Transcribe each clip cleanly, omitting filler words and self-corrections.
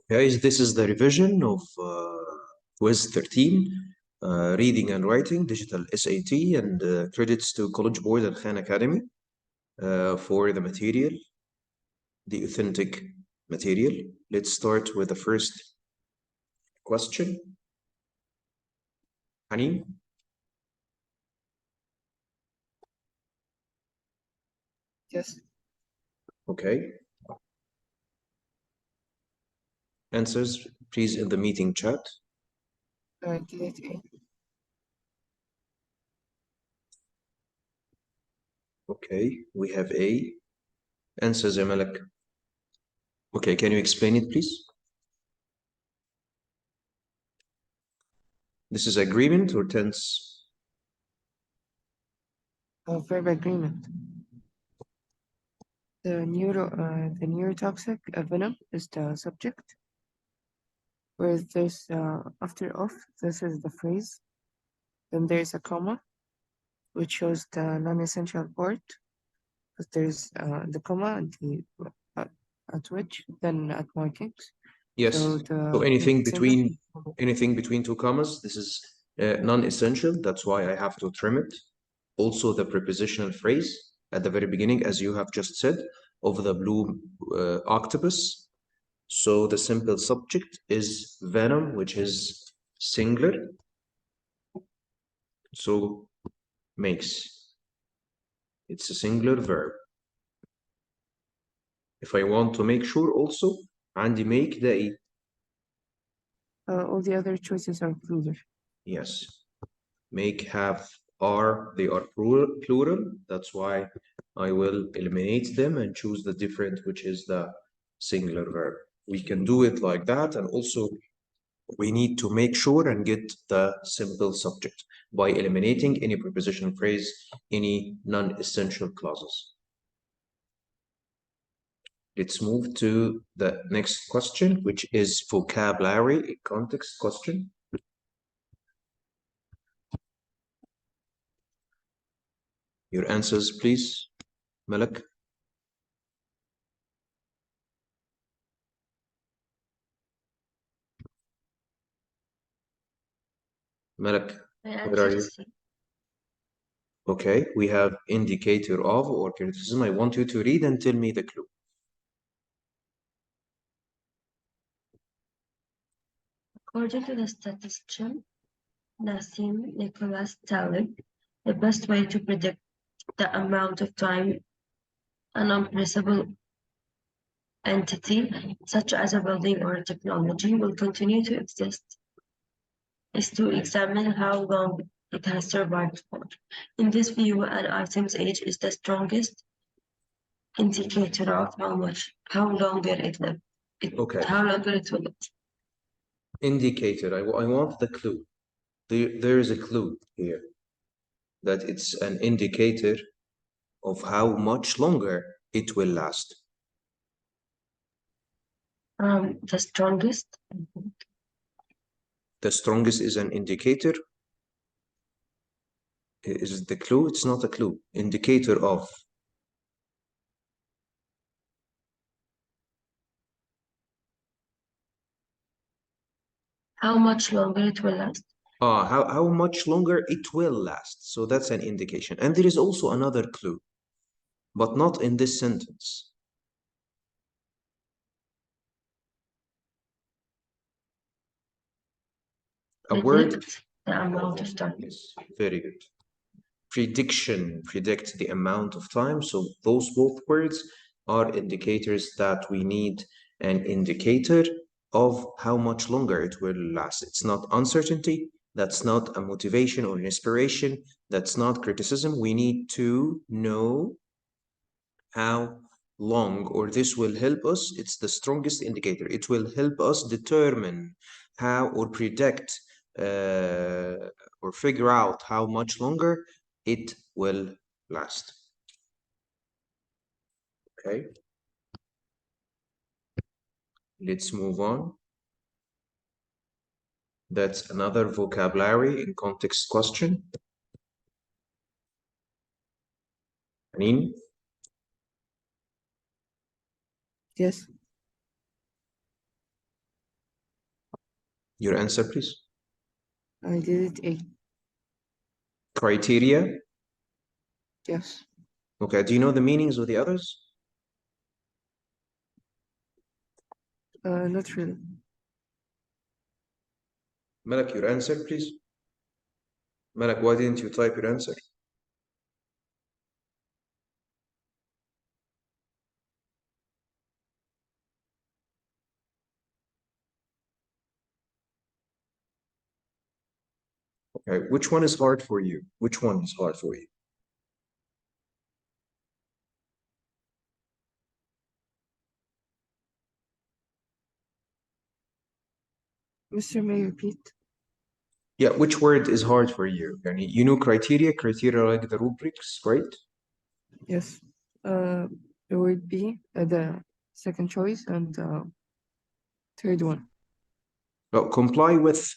Guys, this is the revision of quiz 13, reading and writing, digital SAT, and credits to College Board and Khan Academy for the material, the authentic material. Let's start with the first question. Hanim? Yes. Okay. Answers, please, in the meeting chat. Delete A. Okay, we have A. Answers, Malak. Okay, can you explain it, please? This is agreement or tense? Verb agreement. The neurotoxic venom is the subject. Where there's after of, this is the phrase. Then there's a comma, which shows the non-essential part. But there's the comma at which, then at markings. Yes. So anything between two commas, this is non-essential. That's why I have to trim it. Also, the prepositional phrase at the very beginning, as you have just said, of the blue octopus. So the simple subject is venom, which is singular. So makes. It's a singular verb. If I want to make sure also, عندي make the all the other choices are plural. Yes. Make, have, are, they are plural. That's why I will eliminate them and choose the different, which is the singular verb. We can do it like that. And also we need to make sure and get the simple subject by eliminating any prepositional phrase, any non-essential clauses. Let's move to the next question, which is vocabulary context question. Your answers, please, Malak. Malak, where are you? Okay, we have indicator of or criticism. I want you to read and tell me the clue. According to the statistician Nassim Nicholas Taleb, the best way to predict the amount of time an untraceable entity, such as a building or a technology, will continue to exist is to examine how long it has survived for. In this view, an item's age is the strongest indicator of how longer it lived. Okay. How longer it will live. Indicator, I want the clue. There is a clue here that it's an indicator of how much longer it will last. The strongest. The strongest is an indicator. Is it the clue? It's not a clue. Indicator of. How much longer it will last. How much longer it will last. So that's an indication. And there is also another clue, but not in this sentence. A word. The amount of time. Yes, very good. Prediction, predict the amount of time. So those both words are indicators that we need an indicator of how much longer it will last. It's not uncertainty. That's not a motivation or an inspiration. That's not criticism. We need to know how long, or this will help us. It's the strongest indicator. It will help us determine how or predict or figure out how much longer it will last. Okay. Let's move on. That's another vocabulary in context question. Anine? Yes. Your answer, please. I did it A. Criteria. Yes. Okay, do you know the meanings of the others? Not really. Malak, your answer, please. Malak, why didn't you type your answer? Okay, which one is hard for you? Which one is hard for you? Mr. May repeat? Yeah, which word is hard for you? You know criteria like the rubrics, right? Yes. It would be the second choice and third one. Well, comply with,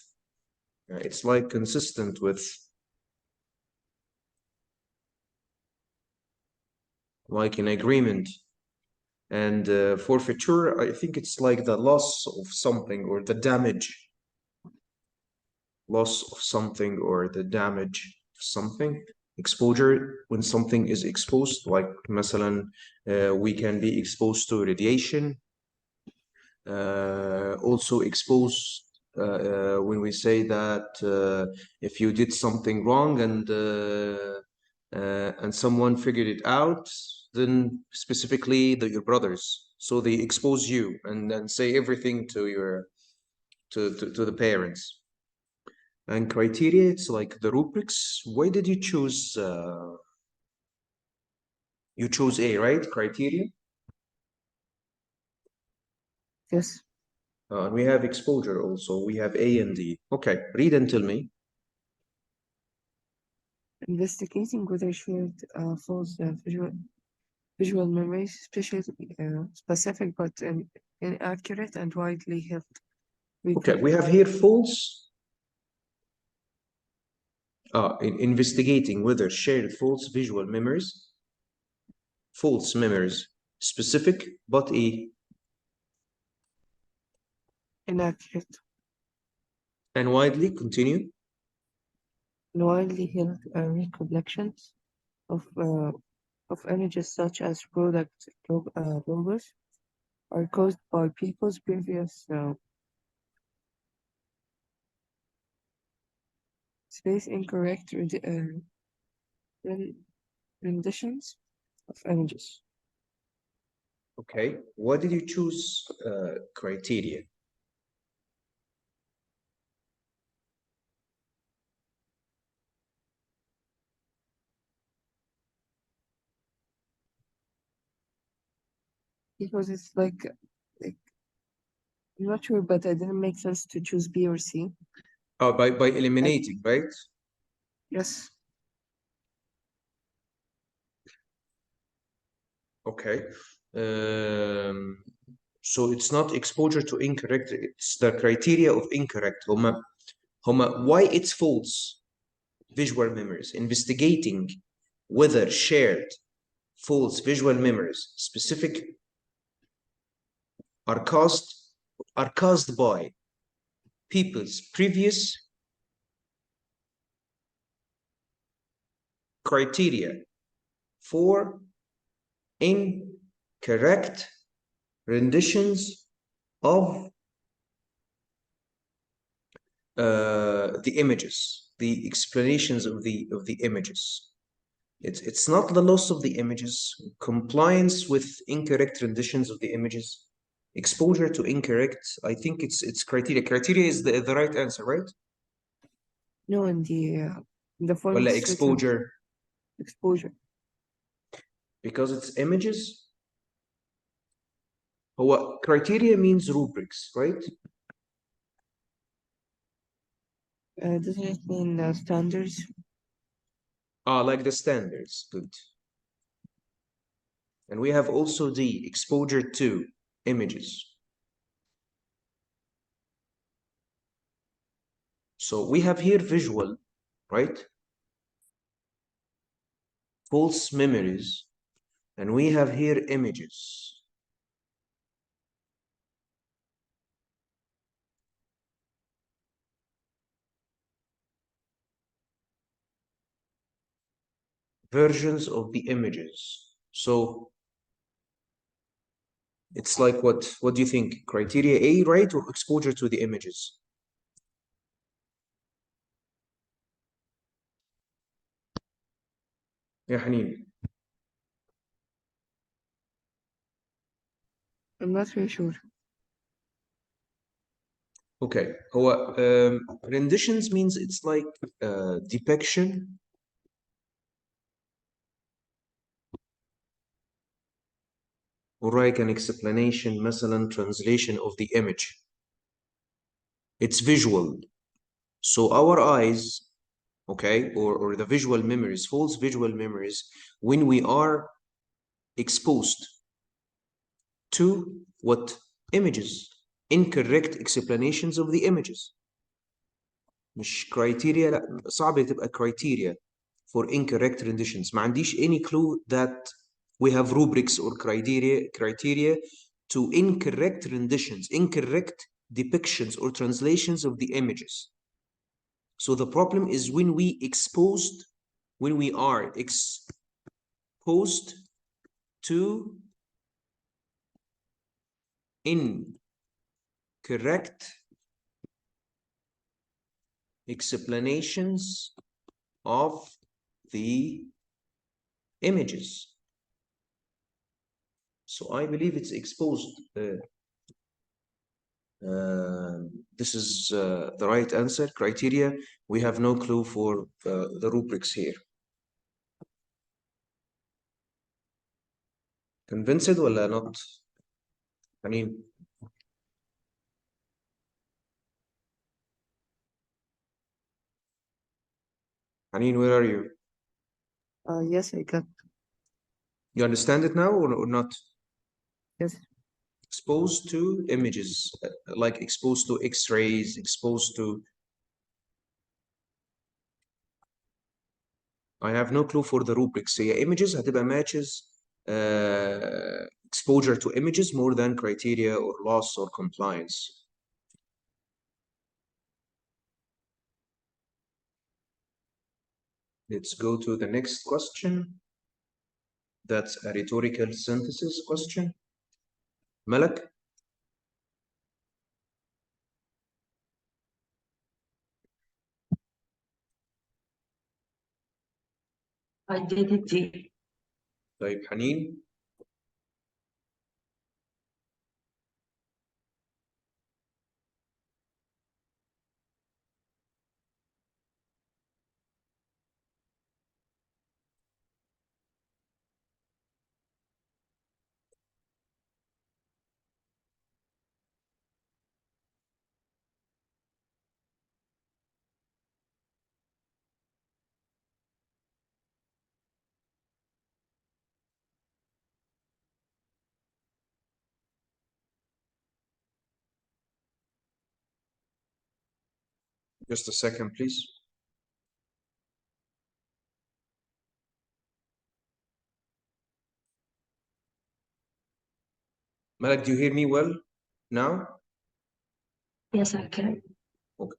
it's like consistent with, like an agreement. And forfeiture, I think it's like the loss of something or the damage. Loss of something or the damage of something. Exposure, when something is exposed, like مثلا, we can be exposed to radiation. Also exposed when we say that if you did something wrong and someone figured it out, then specifically your brothers, so they expose you and then say everything to your to the parents. And criteria, it's like the rubrics. Why did you choose you chose A, right? Criteria. Yes. And we have exposure also. We have A and D. Okay, read and tell me. Investigating whether shared false visual memories, especially specific but inaccurate and widely held. Okay, we have here false. In investigating whether shared false visual memories, false memories, specific but inaccurate and widely. Continue. and widely held recollections of images such as product logos are caused by people's previous space incorrect renditions of images. Okay, why did you choose criteria? Because it's like I'm not sure, but it didn't make sense to choose B or C. Oh, by eliminating, right? Yes. Okay. So it's not exposure to incorrect, it's the criteria of incorrect. Why it's false visual memories. Investigating whether shared false visual memories specific are caused by people's previous criteria for incorrect renditions of the images, the explanations of the images. It's not the loss of the images, compliance with incorrect renditions of the images, exposure to incorrect. I think it's criteria. Criteria is the right answer, right? No, in the form Well, of exposure. exposure. Because it's images. What criteria means rubrics, right? Doesn't it mean standards? Like the standards. Good. And we have also the exposure to images. So we have here visual, right? False memories. And we have here images. versions of the images. So it's like what do you think? Criteria A, right? Or exposure to the images? Yeah, Haneen. I'm not very sure. Okay. هو renditions means it's like depiction or like an explanation مثلا translation of the image. It's visual. So our eyes, okay, or the visual memories, false visual memories, when we are exposed to what? Images, incorrect explanations of the images. مش criteria، لا صعب تبقى criteria for incorrect renditions. ما عنديش any clue that we have rubrics or criteria to incorrect renditions, incorrect depictions or translations of the images. So the problem is when we are exposed to incorrect explanations of the images. So I believe it's exposed. This is the right answer. Criteria, we have no clue for the rubrics here. Convinced ولا not? Haneen? Haneen, where are you? Yes, I got. You understand it now or not? Yes. Exposed to images, like exposed to X-rays, exposed to... I have no clue for the rubrics. هي images هتبقى matches exposure to images more than criteria or loss or compliance. Let's go to the next question. That's a rhetorical synthesis question. Malak? Identity. طيب حنين؟ Just a second, please. Malak, do you hear me well now? Yes, I can. Okay.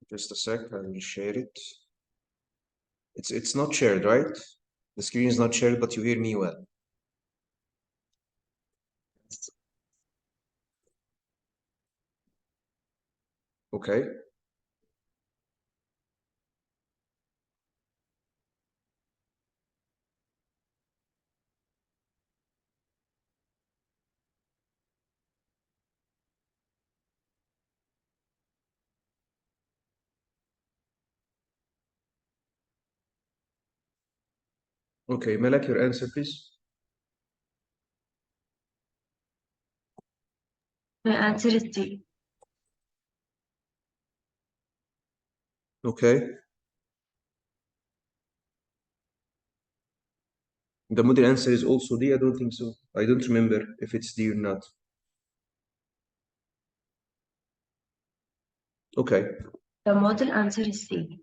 Just a sec, I will share it. It's not shared, right? The screen is not shared, but you hear me well. Okay. Okay, Malak, your answer, please. My answer is D. Okay. The model answer is also D. I don't think so. I don't remember if it's D or not. Okay. The model answer is C.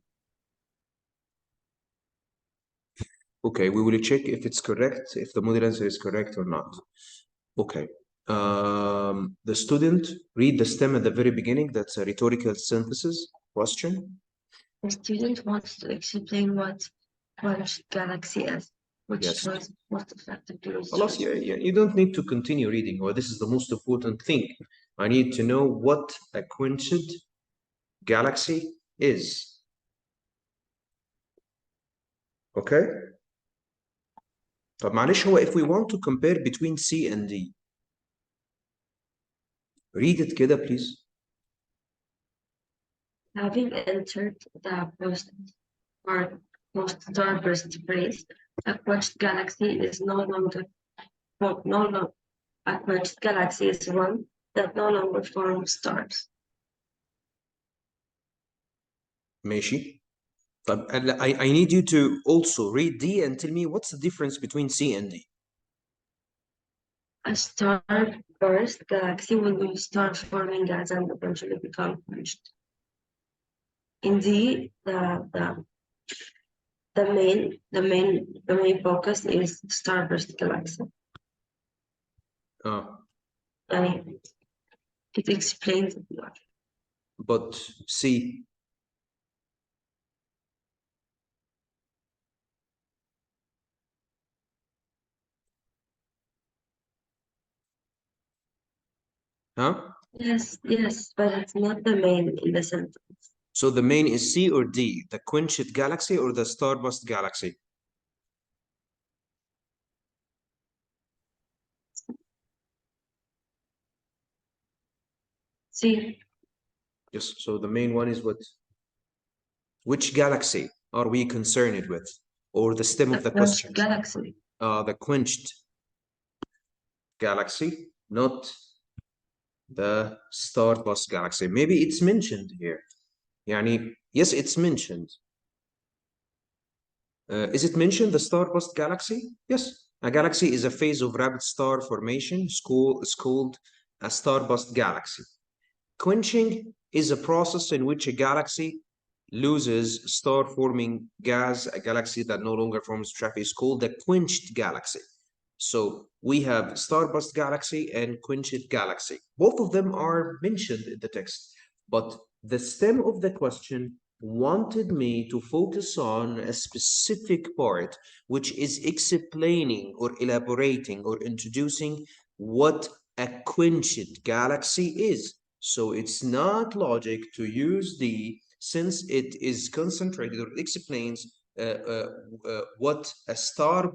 Okay, we will check if it's correct, if the model answer is correct or not. Okay. The student read the stem at the very beginning. That's a rhetorical synthesis question. The student wants to explain what quenched galaxy is, which Yes. choice most effective to خلاص, you don't need to continue reading. Well, this is the most important thing. I need to know what a quenched galaxy is. Okay. طب معلش هو if we want to compare between C and D, read it كده please. Having entered the post-starburst phase, a quenched galaxy is no longer a quenched galaxy is one that no longer forms stars. ماشي. طب I need you to also read D and tell me what's the difference between C and D. A starburst galaxy will start forming gas and eventually become quenched. Indeed, the main focus is starburst galaxy. And it explains it more. But C. Huh? Yes, but it's not the main in the sentence. So the main is C or D, the quenched galaxy or the starburst galaxy? C. Yes, so the main one is what? Which galaxy are we concerned with? Or the stem of the question? Galaxy. The quenched galaxy, not the starburst galaxy. Maybe it's mentioned here. يعني, yes, it's mentioned. Is it mentioned, the starburst galaxy? Yes. A galaxy is a phase of rapid star formation. Is called a starburst galaxy. Quenching is a process in which a galaxy loses star-forming gas. A galaxy that no longer forms traffic is called a quenched galaxy. So we have starburst galaxy and quenched galaxy. Both of them are mentioned in the text, but the stem of the question wanted me to focus on a specific part, which is explaining or elaborating or introducing what a quenched galaxy is. So it's not logic to use D, since it is concentrated or explains what a star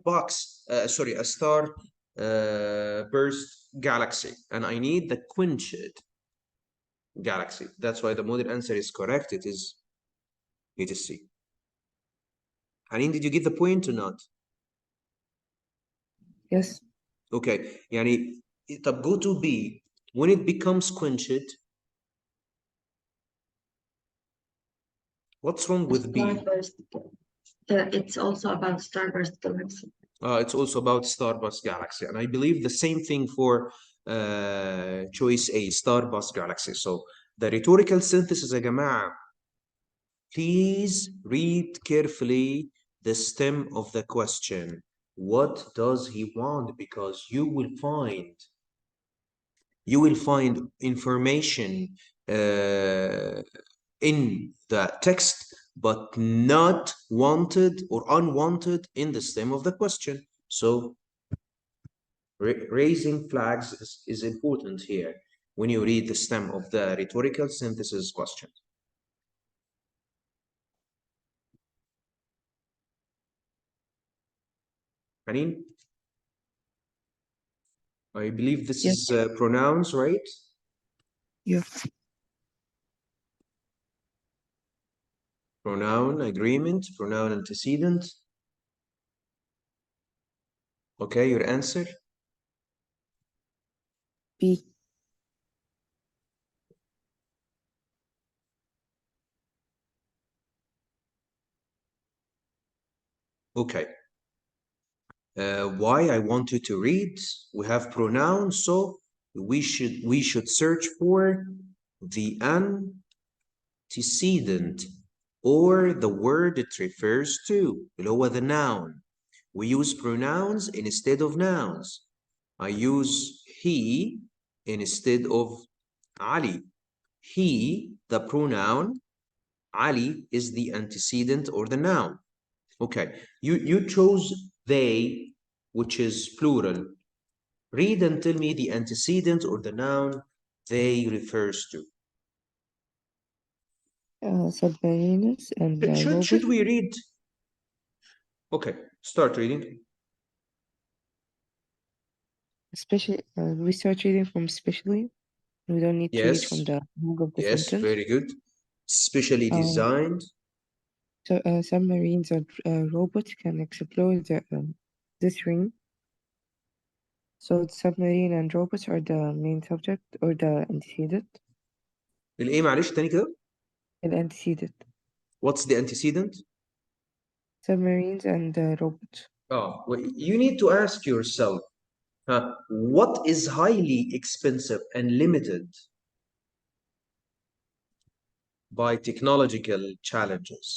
burst galaxy, and I need the quenched galaxy. That's why the model answer is correct. It is C. Hanin, did you get the point or not? Yes. Okay. يعني طب go to B. When it becomes quenched, what's wrong with B? It's also about starburst galaxy. It's also about starburst galaxy, and I believe the same thing for choice A, starburst galaxy. So the rhetorical synthesis يا جماعة, please read carefully the stem of the question. What does he want? Because you will find information in the text, but not wanted or unwanted in the stem of the question. So raising flags is important here when you read the stem of the rhetorical synthesis question. Hanin? I believe this Yes. is pronouns, right? Yeah. Pronoun agreement, pronoun antecedent. Okay, your answer? B. Okay. why I want you to read. We have pronouns, so we should search for the antecedent or the word it refers to, اللي هو the noun. We use pronouns instead of nouns. I use he instead of Ali. He, the pronoun, Ali is the antecedent or the noun. Okay, you chose they, which is plural. Read and tell me the antecedent or the noun they refers to. Submariners and Should robots. we read? Okay, start reading. Especially, we start reading from specially. We don't need to read from Yes, the beginning of the yes, sentence. very good. Specially designed. So submarines and robots can explore this ring. So submarine and robots are the main subject or the antecedent. الايه معلش تاني كده؟ Antecedent. What's the antecedent? Submarines and robots. Oh, well, you need to ask yourself, what is highly expensive and limited by technological challenges?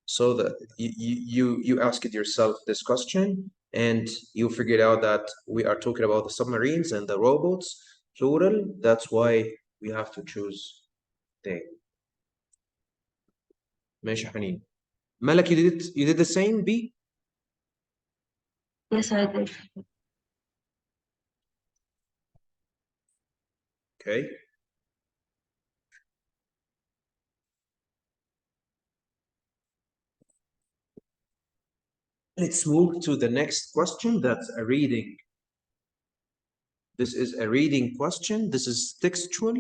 So that you ask it yourself this question, and you figured out that we are talking about the submarines and the robots, plural. That's why we have to choose they. ماشي حنين. Malak, you did the same, B? Yes, I did. Okay. Let's move to the next question. That's a reading. This is a reading question. This is textual.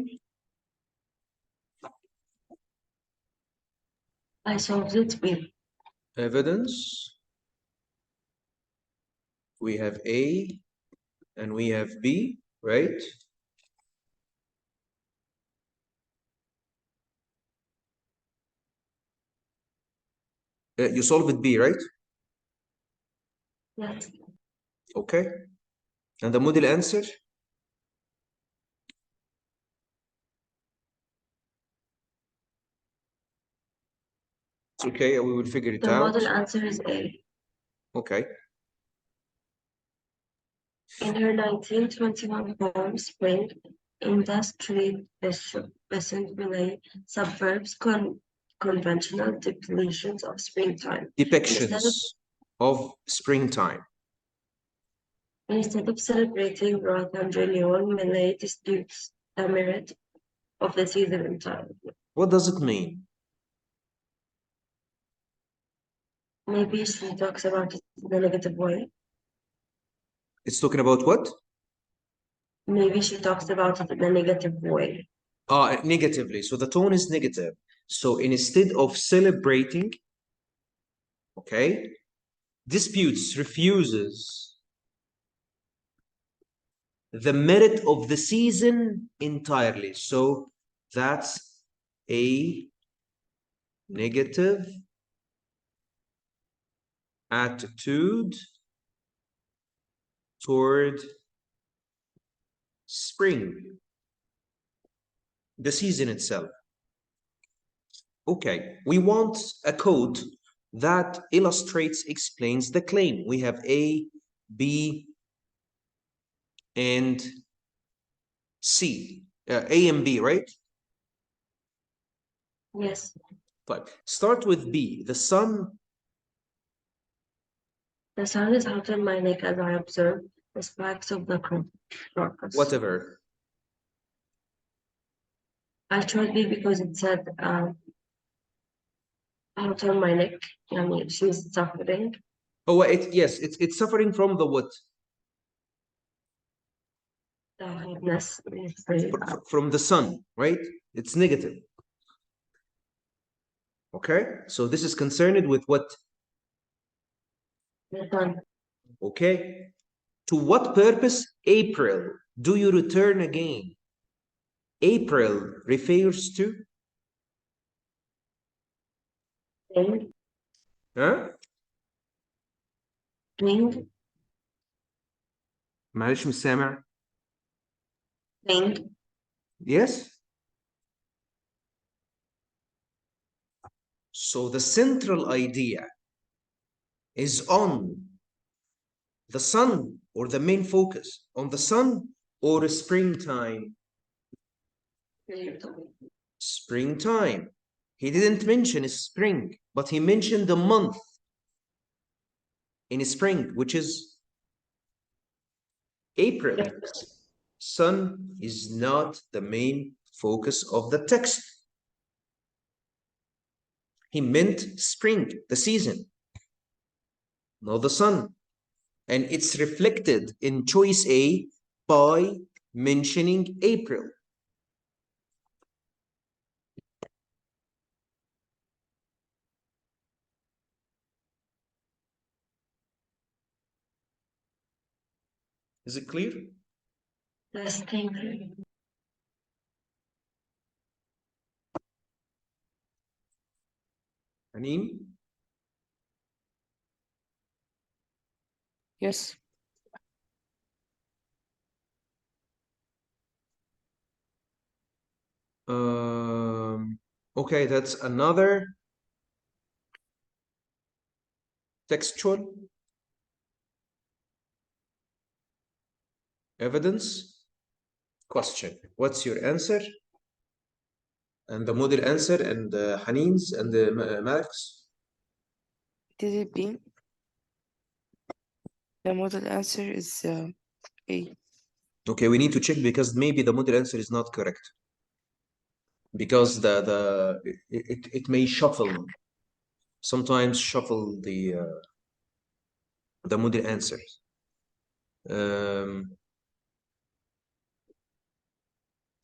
I solved it with Evidence. We have A and we have B, right? You solve it B, right? yes. Okay. And the model answer? It's okay, we will figure it The out. model answer is A. Okay. In her 1921 poem, Spring, industry peasant relay subverbs conventional depictions of springtime. Depictions of springtime. Instead of celebrating Roth and Leon, Millay disputes the merit of the season entirely. What does it mean? Maybe she talks about it in a negative way. It's talking about what? Maybe she talks about it in a negative way. Negatively. So the tone is negative. So instead of celebrating, okay, disputes, refuses the merit of the season entirely. So that's a negative attitude toward spring, the season itself. Okay, we want a code that illustrates, explains the claim. We have A, B, and C. A and B, right? Yes. But start with B. The sun. The sun is out on my neck as I observe the spikes of the crocus. Whatever. I chose B because it said out on my neck. I mean, she's suffering. Oh, yes, it's suffering from the what? The hotness. From the sun, right? It's negative. Okay, so this is concerned with what? The sun. Okay, to what purpose? April, do you return again? April refers to? Spring. Huh? Spring. معلش مش سامع. Spring. Yes. So the central idea is on the sun, or the main focus on the sun, or springtime? Springtime. He didn't mention spring, but he mentioned the month in spring, which is April. Sun is not the main focus of the text. He meant spring, the season, not the sun. And it's reflected in choice A by mentioning April. Is it clear? Yes, thank you. Anim? Yes. Okay, that's another textual evidence question. What's your answer? And the model answer, and Haneen's and Max? Did it be? The model answer is A. Okay, we need to check because maybe the model answer is not correct. Because it may shuffle, sometimes shuffle the model answers.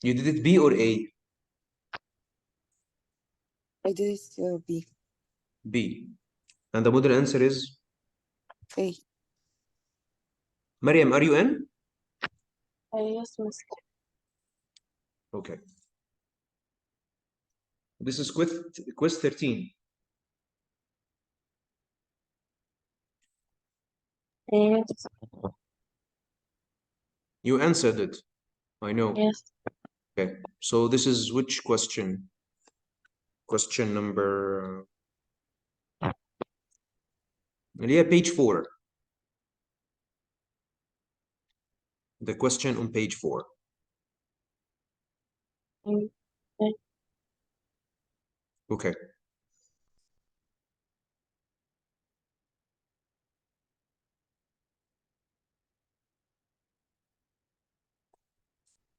You did it B or A? I did it B. B. And the model answer is? A. Mariam, are you in? Yes, Mister. Okay. This is quiz 13. Yes. You answered it. I know. Yes. Okay. So this is which question? Question number... Yeah, page 4. The question on page 4. Okay.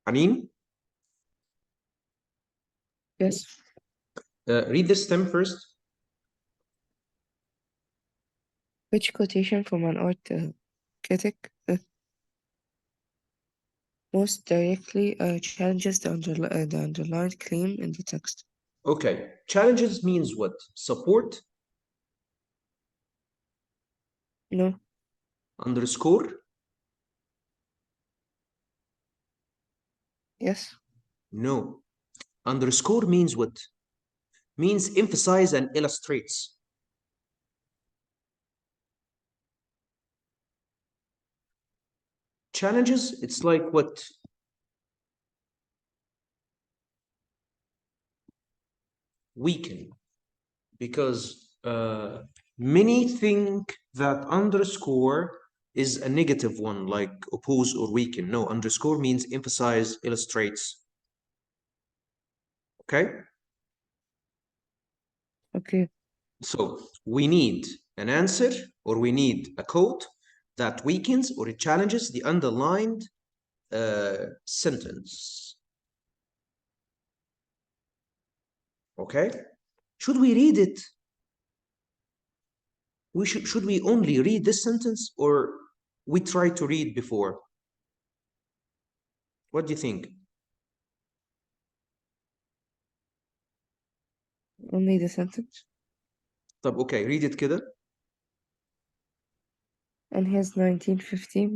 Haneen, Yes. read the stem first. Which quotation from an art critic most directly challenges the underlined claim in the text? Okay. Challenges means what? Support? No. Underscore? Yes. No. Underscore means what? Means emphasize and illustrates. Challenges, it's like what? Weaken. Because many think that underscore is a negative one, like oppose or weaken. No, underscore means emphasize, illustrates. Okay? Okay. So we need an answer, or we need a code that weakens or it challenges the underlined sentence. Okay? Should we read it? Should we only read this sentence, or we try to read before? What do you think? Only the sentence. طب okay, read it كده. In his 1950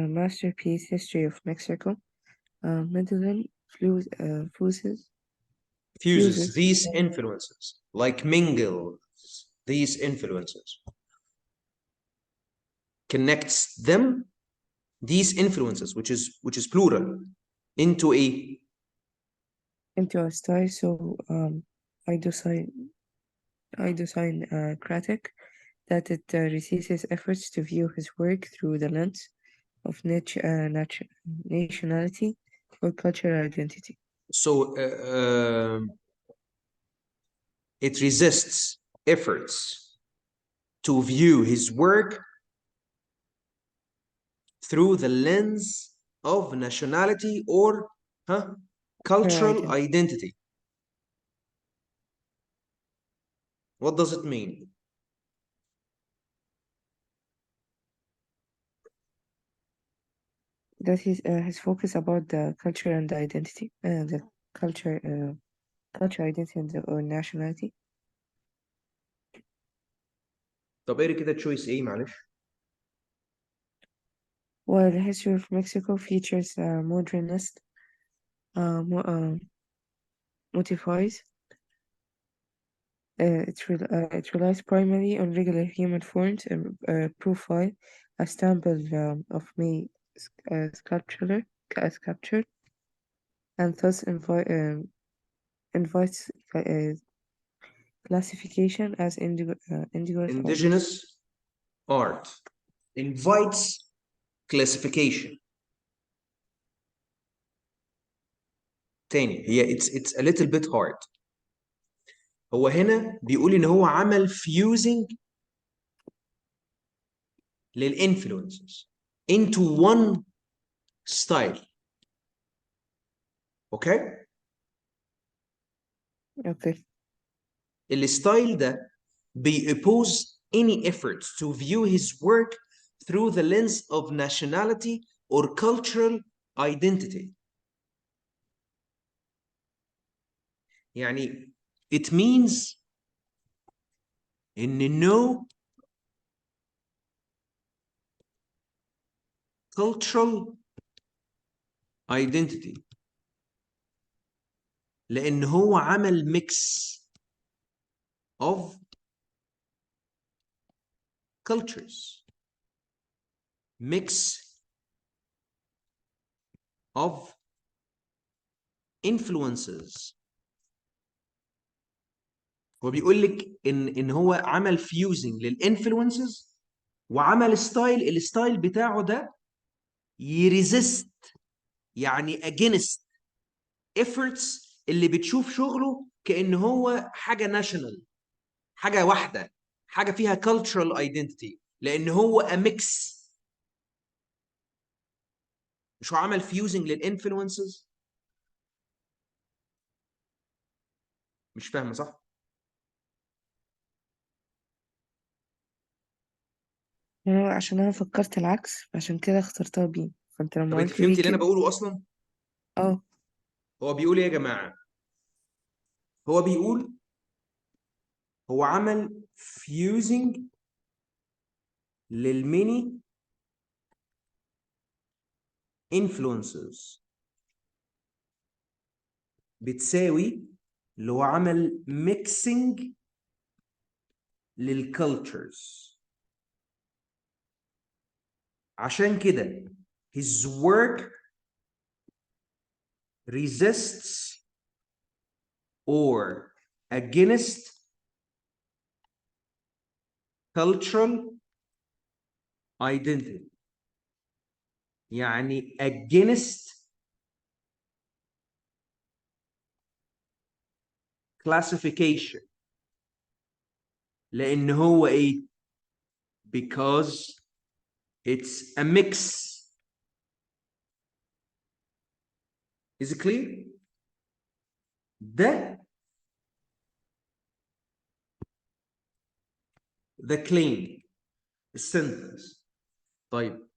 masterpiece, History of Mexico, Medellin fuses These influences, like mingle these influences. connects them, these influences, which is plural, into a style. So idiosyncratic, that it resistes efforts to view his work through the lens of nationality or cultural identity. so it resists efforts to view his work through the lens of nationality or cultural identity. What does it mean? That his focus about the culture and the identity, the culture identity or nationality. طب اقري كده تشويس ايه معلش؟ While the history of Mexico features modernist motifs, it relies primarily on regular human forms and profile, a sample of May sculpture, and thus invites classification as indigenous art invites classification. تاني هي it's a little bit hard. هو هنا بيقول ان هو عمل fusing للinfluences into one style. اوكي؟ Okay. الستايل ده oppose any efforts to view his work through the lens of nationality or cultural identity. يعني it means in no cultural identity لأن هو عمل mix of cultures, mix of influences. هو بيقول لك ان هو عمل fusing للinfluences وعمل ستايل، الستايل بتاعه ده يريزست يعني against efforts اللي بتشوف شغله كأن هو حاجة national، حاجة واحدة، حاجة فيها cultural identity، لأن هو a mix. مش هو عمل fusing للinfluences؟ مش فاهمة صح؟ عشان أنا فكرت العكس عشان كده اخترتها بي، فأنت طب لما انت قلت بي فهمتي اللي انا كده بقوله اصلا؟ هو بيقول ايه يا جماعة؟ هو بيقول هو عمل fusing للميني influences بتساوي اللي هو عمل mixing للcultures. عشان كده his work resists or against cultural identity. يعني against classification. لأن هو إيه؟ Because it's a mix. Is it clear؟ ده the claim السنتنس. طيب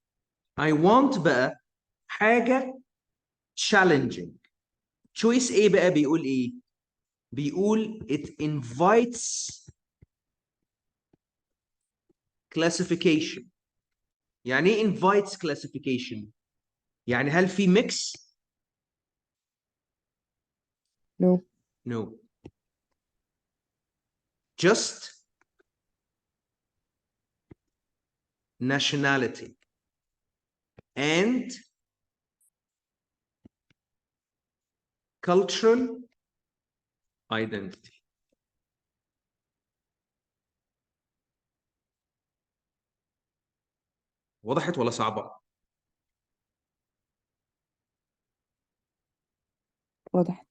I want بقى حاجة challenging. choice A بقى بيقول إيه؟ بيقول it invites classification. يعني إيه invites classification؟ يعني هل في mix؟ no. No. Just nationality, and cultural identity. وضحت ولا صعبة؟ وضحت.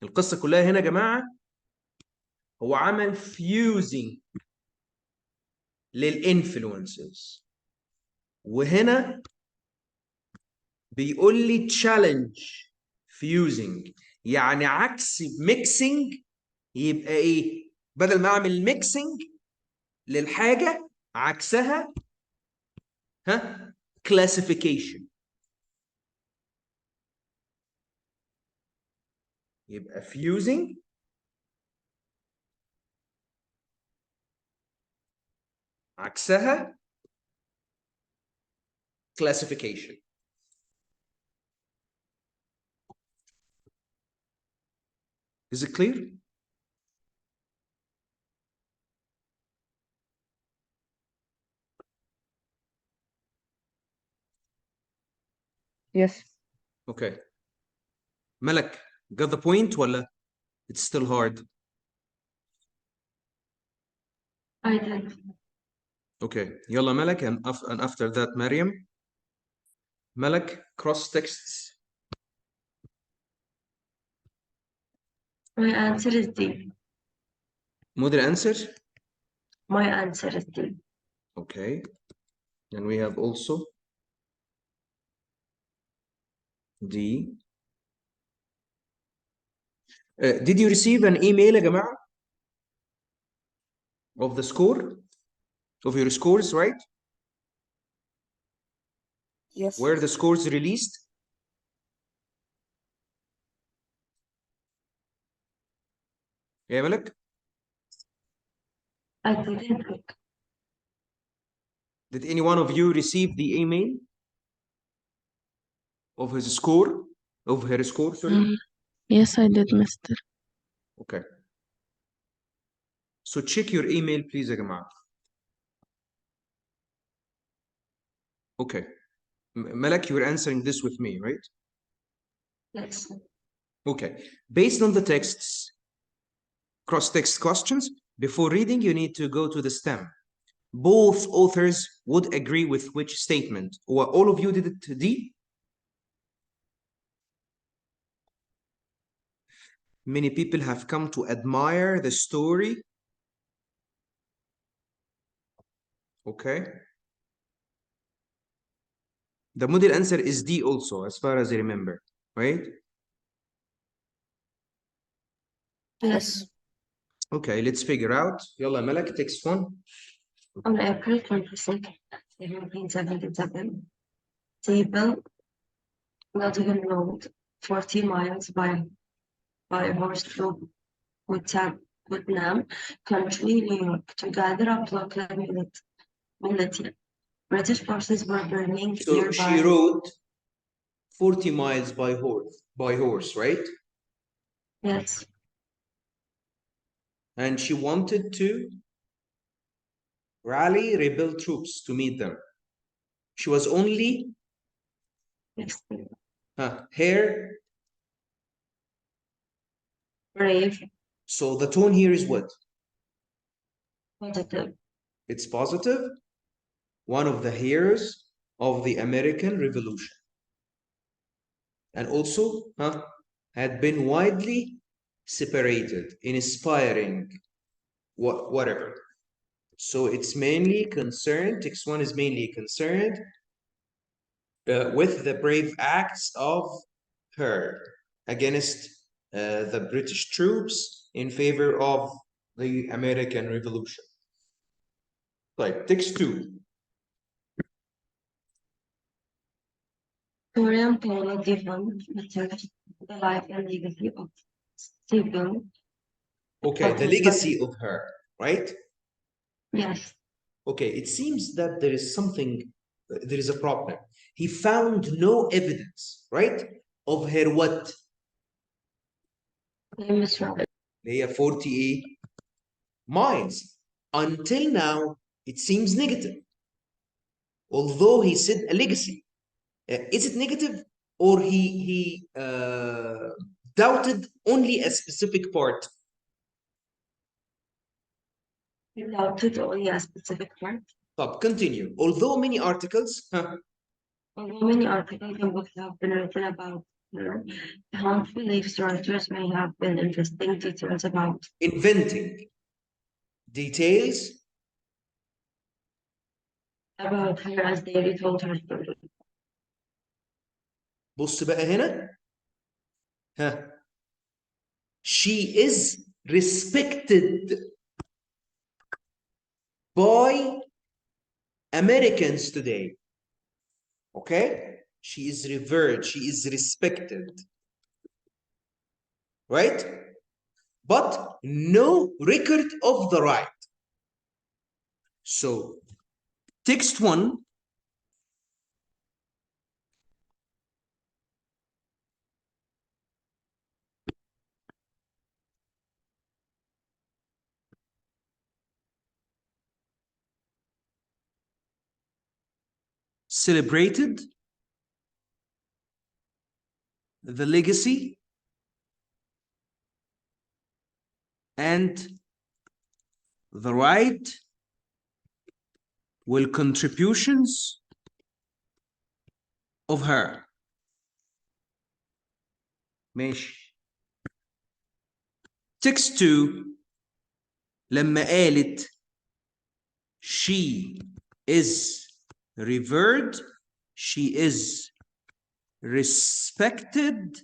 القصة كلها هنا يا جماعة هو عمل fusing للinfluences، وهنا بيقول لي challenge fusing، يعني عكس mixing يبقى ايه؟ بدل ما اعمل mixing للحاجة عكسها classification. يبقى fusing عكسها classification. Is it clear? Yes. Okay. Malak, got the point ولا it's still hard? I did. Okay. يلا Malak and after that Mariam. Malak, cross texts. My answer is D. Model answer? My answer is D. Okay. And we have also D. Did you receive an email يا جماعة of the score? Of your scores, right? Yes. Where the scores released? يا ملك? I didn't look. Did any one of you receive the email of his score? Of her score, sorry? Yes, I did, Mister. Okay. So check your email, please, يا جماعة. Okay. Malak, you're answering this with me, right? Yes. Okay. Based on the texts, cross-text questions, before reading, you need to go to the stem. Both authors would agree with which statement? Or all of you did it to D? Many people have come to admire the story. Okay. The model answer is D also, as far as I remember, right? Yes. Okay, let's figure out. يلا ملك, text one. On April 22nd, 1777, Table, Nottingham Road, 40 miles by horse through Woodham Country, New York, to gather up local militia. British forces were burning So nearby. she rode 40 miles by horse, right? Yes. And she wanted to rally rebel troops to meet them. She was only Yes. her Brave. So the tone here is what? Positive. It's positive. One of the heroes of the American Revolution. And also had been widely separated, inspiring, whatever. So it's mainly concerned, text one is mainly concerned with the brave acts of her against the British troops in favor of the American Revolution. Like text two. Victoria Paula Gibbon researched the life and legacy of Stephen. Okay, the legacy of her, right? Yes. Okay, it seems that there is something, there is a problem. He found no evidence, right? Of her what? Famous Robert. They are 48 miles. until now it seems negative, although he said a legacy. Is it negative, or he doubted only a specific part? He doubted only a specific part. طب continue. Although many articles, Although many articles and books have been written about her, Hunt believes writers may have been inventing details about her as they retold her story. بص بقى هنا. She is respected by Americans today. Okay? She is revered, she is respected. Right? But no record of the right. So, text 1. Celebrated the legacy and the right will contributions of her. ماشي. Text 2 لما قالت she is revered, she is respected,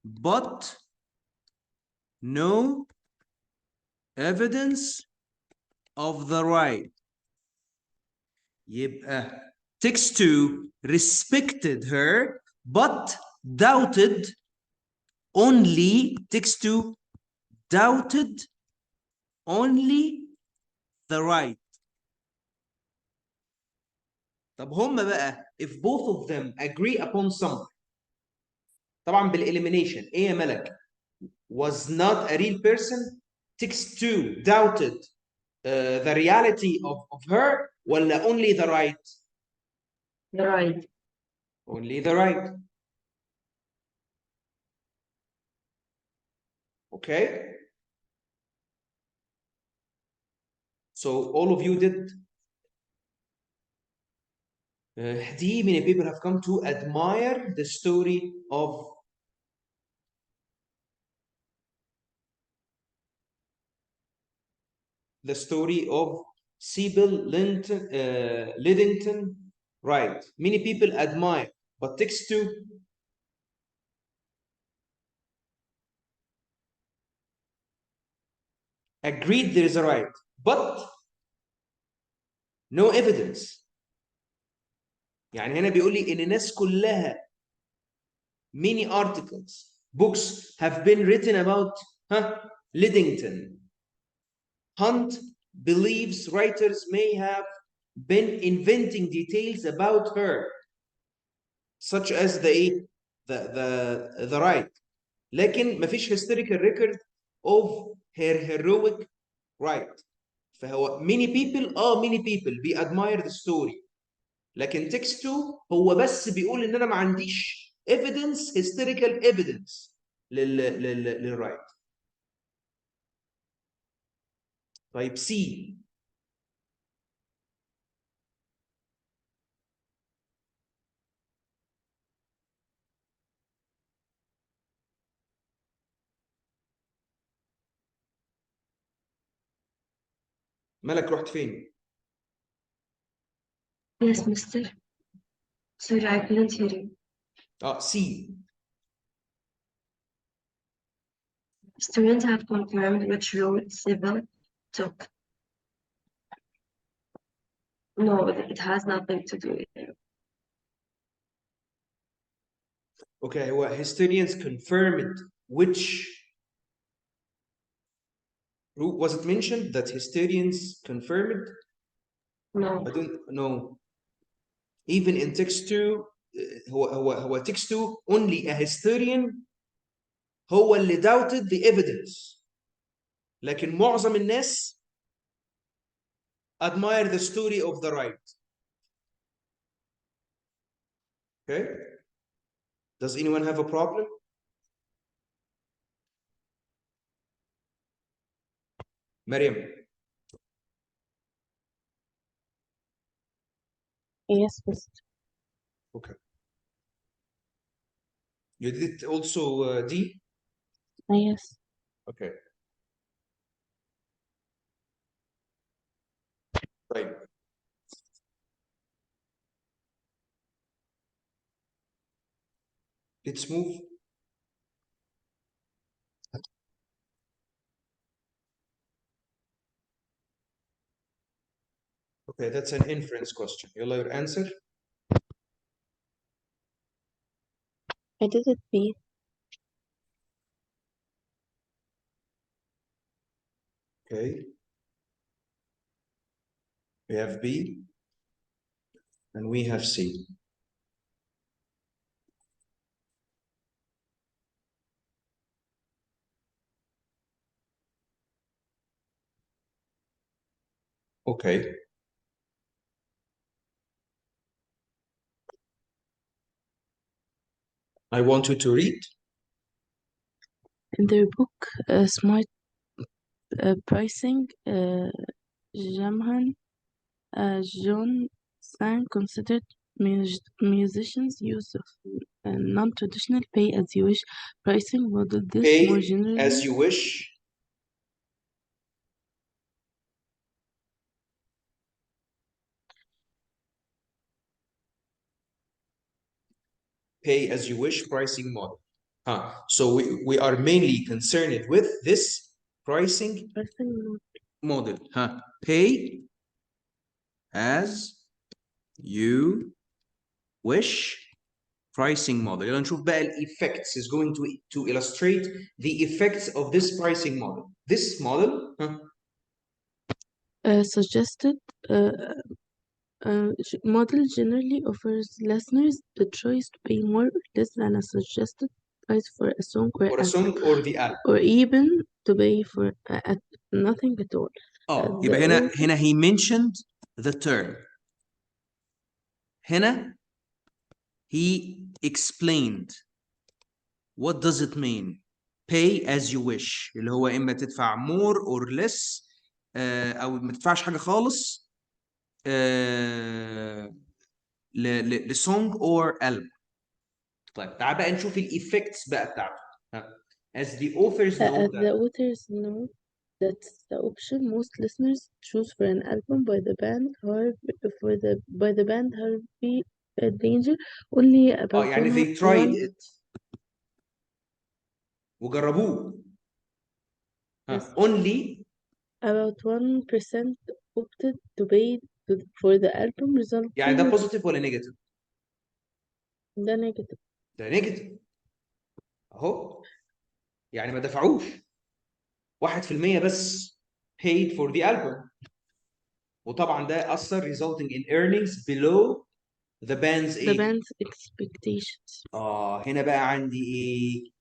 but no evidence of the right. يبقى text 2 respected her but doubted only, text 2 doubted only the right. طب هم بقى if both of them agree upon something, طبعا بالelimination ايه يا ملك was not a real person, text 2 doubted the reality of her ولا only the right? The right. Only the right. Okay. So all of you did. Many people have come to admire the story of Sybil Lidington. Right. Many people admire, but text 2 agreed there is a right, but no evidence. يعني هنا بيقول لي إن الناس كلها many articles, books have been written about Lidington. Hunt believes writers may have been inventing details about her, such as the right. لكن ما فيش historical record of her heroic right. فهو many people we admire the story. لكن text 2 هو بس بيقول ان انا ما عنديش evidence, historical evidence للرايت. طيب سي. مالك رحت فين؟ Yes, mister. Sorry, I couldn't hear you. C. Students have confirmed which road Sybil took. No, it has nothing to do with it. Okay, well, historians confirmed which route was it mentioned that historians confirmed? No. I don't know. Even in text 2 هو text 2 only a historian هو اللي doubted the evidence. لكن معظم الناس admire the story of the right. Okay? Does anyone have a problem? Mariam. Yes, Mister. Okay. You did it also D? Yes. Okay. Right. Let's move. Okay, that's an inference question. Yalla, your answer? I did it B. Okay. We have B and we have C. Okay. I want you to read. In their book, Smart Pricing, Jamhan John Sang considered musicians' use of a non-traditional pay-as-you-wish pricing model. This more Pay generally as you wish. Pay as you wish pricing model. So we are mainly concerned with this pricing model. Pay as you wish pricing model. يلا نشوف بقى ال effects is going to illustrate the effects of this pricing model. This model suggested model generally offers listeners the choice to pay more or less than a suggested price for a song or album, or the album. or even to pay for nothing at all. يبقى هنا he mentioned the term. هنا he explained what does it mean. Pay as you wish اللي هو إما تدفع more or less أو ما تدفعش حاجة خالص لسونج or album. طيب تعال بقى نشوف الإيفكتس بقى بتاعته. As the authors know the authors know that the option most listeners choose for an album by the band Harvey Danger only about يعني they tried it وجربوه. Only about 1% opted to pay for the album, resulting يعني ده positive ولا negative؟ ده negative. ده negative اهو يعني ما دفعوش 1% بس paid for the album وطبعا ده أثر resulting in earnings below the band's expectations. هنا بقى عندي ايه؟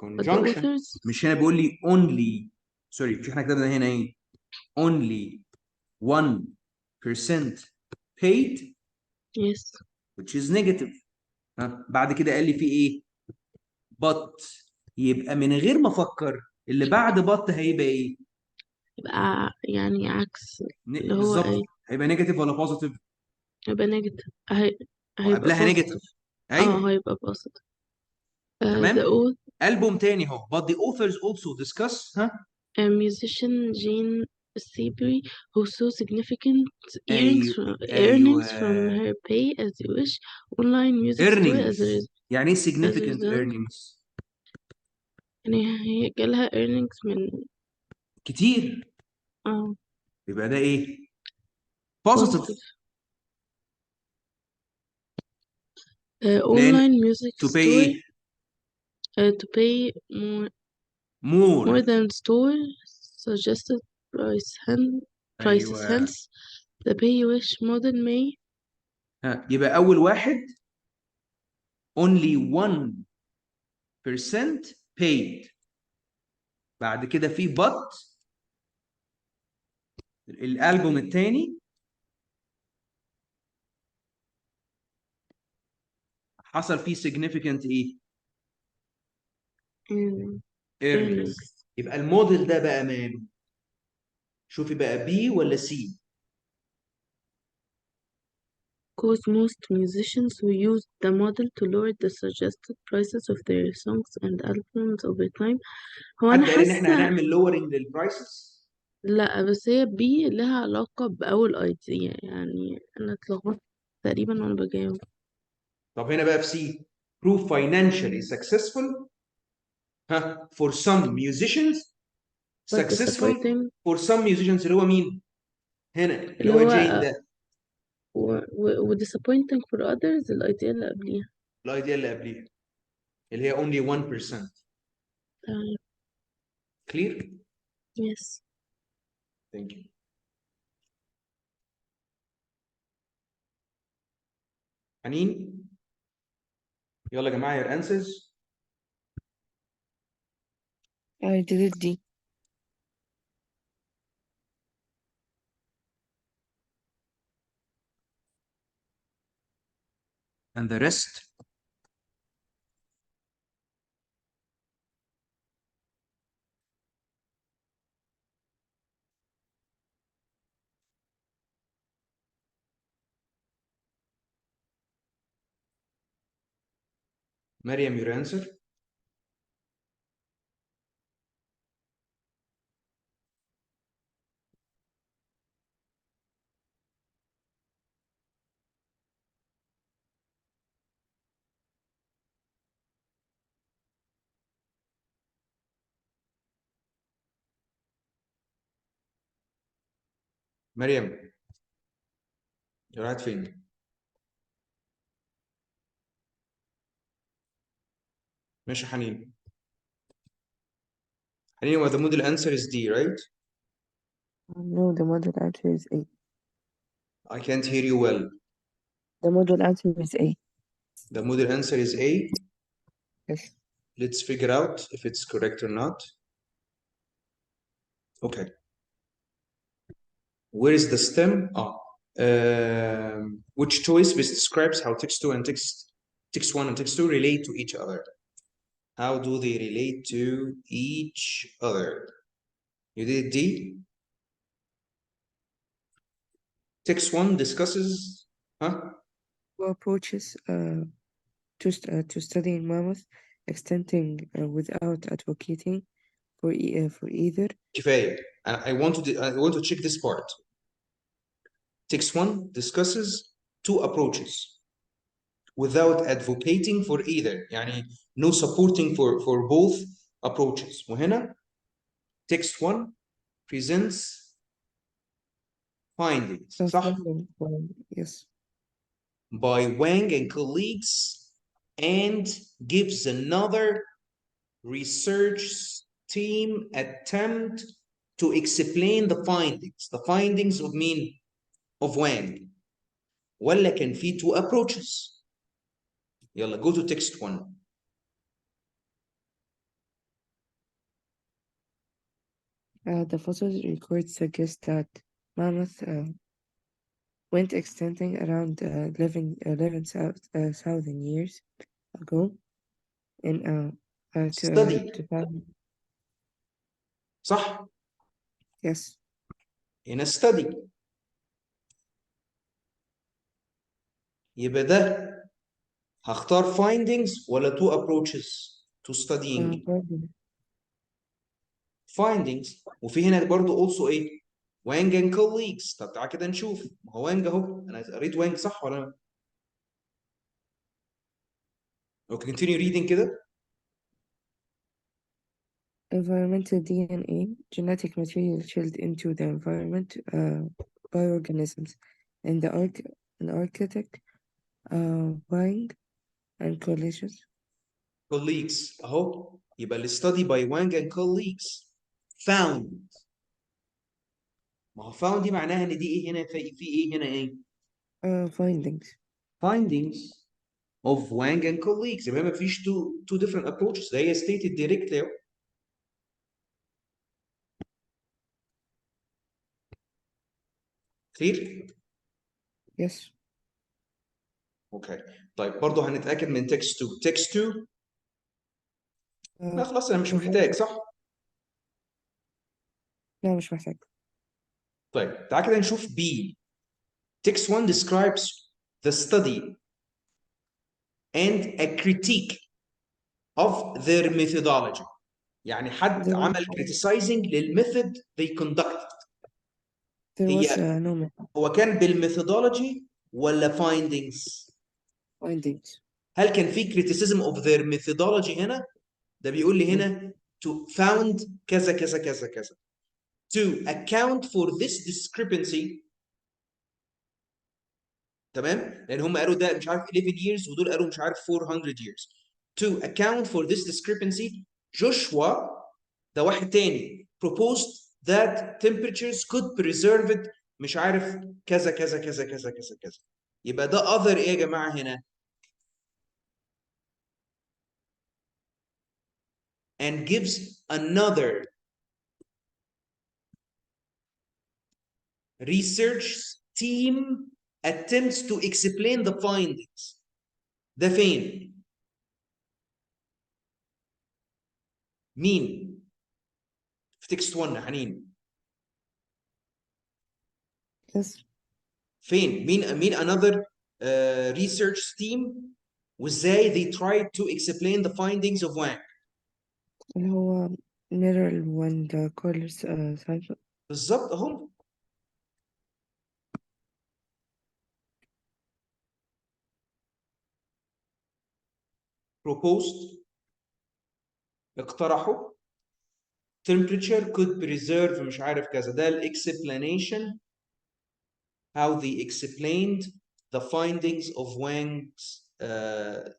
conjunction. مش هنا بيقول لي only سوري مش احنا كتبنا هنا ايه؟ only 1% paid yes which is negative. بعد كده قال لي في ايه؟ but يبقى من غير ما افكر اللي بعد but هيبقى ايه؟ يبقى يعني عكس اللي هو بالظبط ايه؟ هيبقى نيجاتيف ولا بوزيتيف؟ هيبقى نيجاتيف. هيبقى قبلها نيجاتيف. ايوه هيبقى بوزيتيف. تمام. ألبوم تاني اهو but the authors also discuss musician Jean Seabury who saw significant earnings from her pay as you wish online music store as a يعني ايه significant earnings؟ يعني هي جالها earnings من كتير. يبقى ده ايه؟ positive. online music to store pay to pay more than store suggested prices hence the pay you wish model may يبقى أول واحد only 1% paid بعد كده في but الالبوم الثاني حصل فيه significant ايه؟ earnings. earnings. يبقى الموديل ده بقى ماله؟ شوفي بقى بي ولا سي؟ Cause most musicians who use the model to lower the suggested prices of their songs and albums over time. هو أنا حد قال ان احنا حاسة هنعمل lowering للبرايسز؟ لأ، بس هي بي لها علاقة بأول ايديا، يعني أنا اتلخبطت تقريبا وأنا بجاوب. طب هنا بقى في سي prove financially successful for some musicians but successful disappointing for some musicians اللي هو مين؟ هنا اللي اللي هو هو جين ده و disappointing for others الايديا اللي قبليها. الايديا اللي قبليها اللي هي only 1%. تمام. clear؟ yes. thank you. حنين يلا يا جماعه your answers. I did it D. and the rest. مريم your answer. مريم قاعد فين؟ ماشي حنين. حنين the model answer is D, right? No, the model answer is A. I can't hear you well. The model answer is A. The model answer is A. Yes. Let's figure out if it's correct or not. Okay. Where is the stem? Which choice best describes how text2 and text1 and text2 relate to each other? How do they relate to each other? You did D. Text1 discusses, Two approaches to studying Mammoth, extending without advocating for either. كفاية. I want to check this part. Text1 discusses two approaches without advocating for either. يعني no supporting for both approaches. وهنا text1 presents findings صح? Yes. by Wang and colleagues and gives another research team attempt to explain the findings. The findings of مين؟ of Wang. ولا كان في two approaches. يلا go to text 1. The photos record suggest that Mammoth went extending around 11,000 years ago in study 2000. صح؟ Yes. in a study. يبقى ده هختار findings ولا two approaches to studying. findings. وفي هنا برضو also ايه؟ وانج and colleagues. طب تعالى كده نشوف. ما هو وانج اهو. انا قريت وانج صح ولا لا؟ Okay, continue reading كده. Environmental DNA, genetic material chilled into the environment by organisms, and the architect Wang and colleagues اهو. يبقى study by Wang and colleagues found. ما هو found دي معناها ان دي ايه هنا في ايه هنا ايه؟ findings of Wang and colleagues. يبقى ما فيش two different approaches. ده هي stated directly اهو. كتير؟ Yes. اوكي طيب برضه هنتأكد من text 2. text 2 لا خلاص انا مش محتاج صح؟ لا مش محتاج. طيب تعال كده نشوف B. text 1 describes the study and a critique of their methodology. يعني حد عمل criticizing للميثود they conducted. There هي was no method. هو كان بالميثودولوجي ولا findings؟ findings. هل كان في criticism of their methodology هنا؟ ده بيقول لي هنا to found كذا كذا كذا كذا. To account for this discrepancy. تمام؟ لأن هم قالوا ده مش عارف 11 years ودول قالوا مش عارف 400 years. To account for this discrepancy, Joshua ده واحد تاني proposed that temperatures could preserve it مش عارف كذا كذا كذا كذا كذا كذا. يبقى ده other ايه يا جماعة هنا؟ And gives another research team attempts to explain the findings. ده فين؟ مين؟ في text 1 حنين. Yes. فين؟ مين another research team وازاي they tried to explain the findings of Wang. اللي هو Mineral and Colors Cipher. بالظبط اهو. proposed اقترحوا temperature could preserve مش عارف كذا. ده ال explanation how they explained the findings of Wang's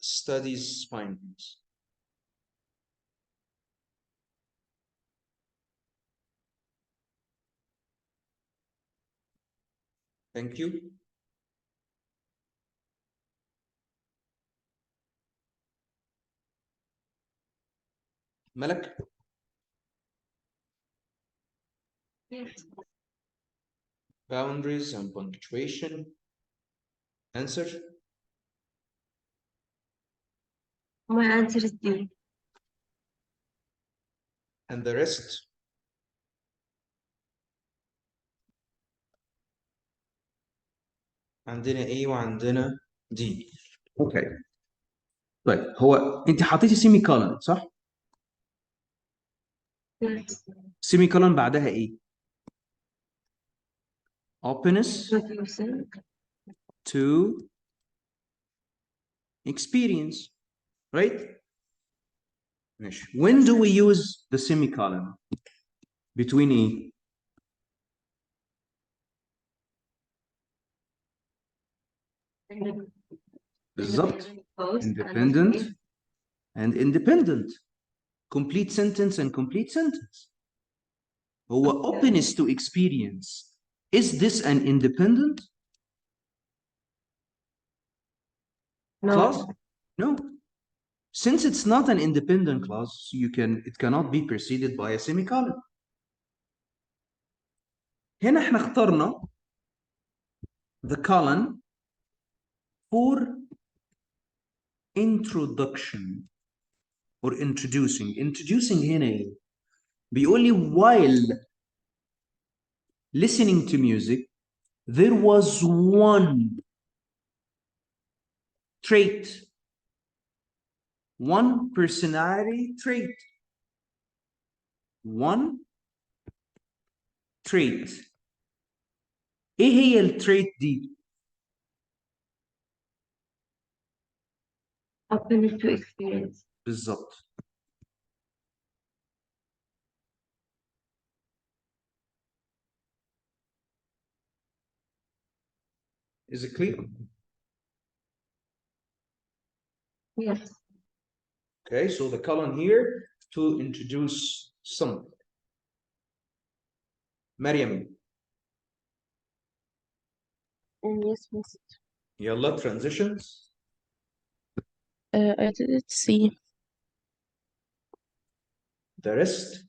studies findings. Thank you. ملك. Yes. Boundaries and punctuation. Answer. My answer is D. And the rest. عندنا A وعندنا D. اوكي. طيب هو انت حطيتي سيمي كولن صح؟ Yes. سيمي كولن بعدها ايه؟ openness Producing. to experience, right? ماشي. When do we use the semicolon? Between ايه؟ بالظبط. Independent and independent. Complete sentence and complete sentence. هو openness to experience. Is this an independent clause? No. Since it's not an independent clause, it cannot be preceded by a semicolon. هنا احنا اخترنا the colon for introduction or introducing. Introducing هنا ايه؟ بيقول لي while listening to music there was one trait, one personality trait, one trait. ايه هي التريت دي؟ Open to experience. بالظبط. Is it clear? Yes. Okay, so the column here to introduce something. Mariam. Yes, miss. يلا transitions. I didn't see. The rest.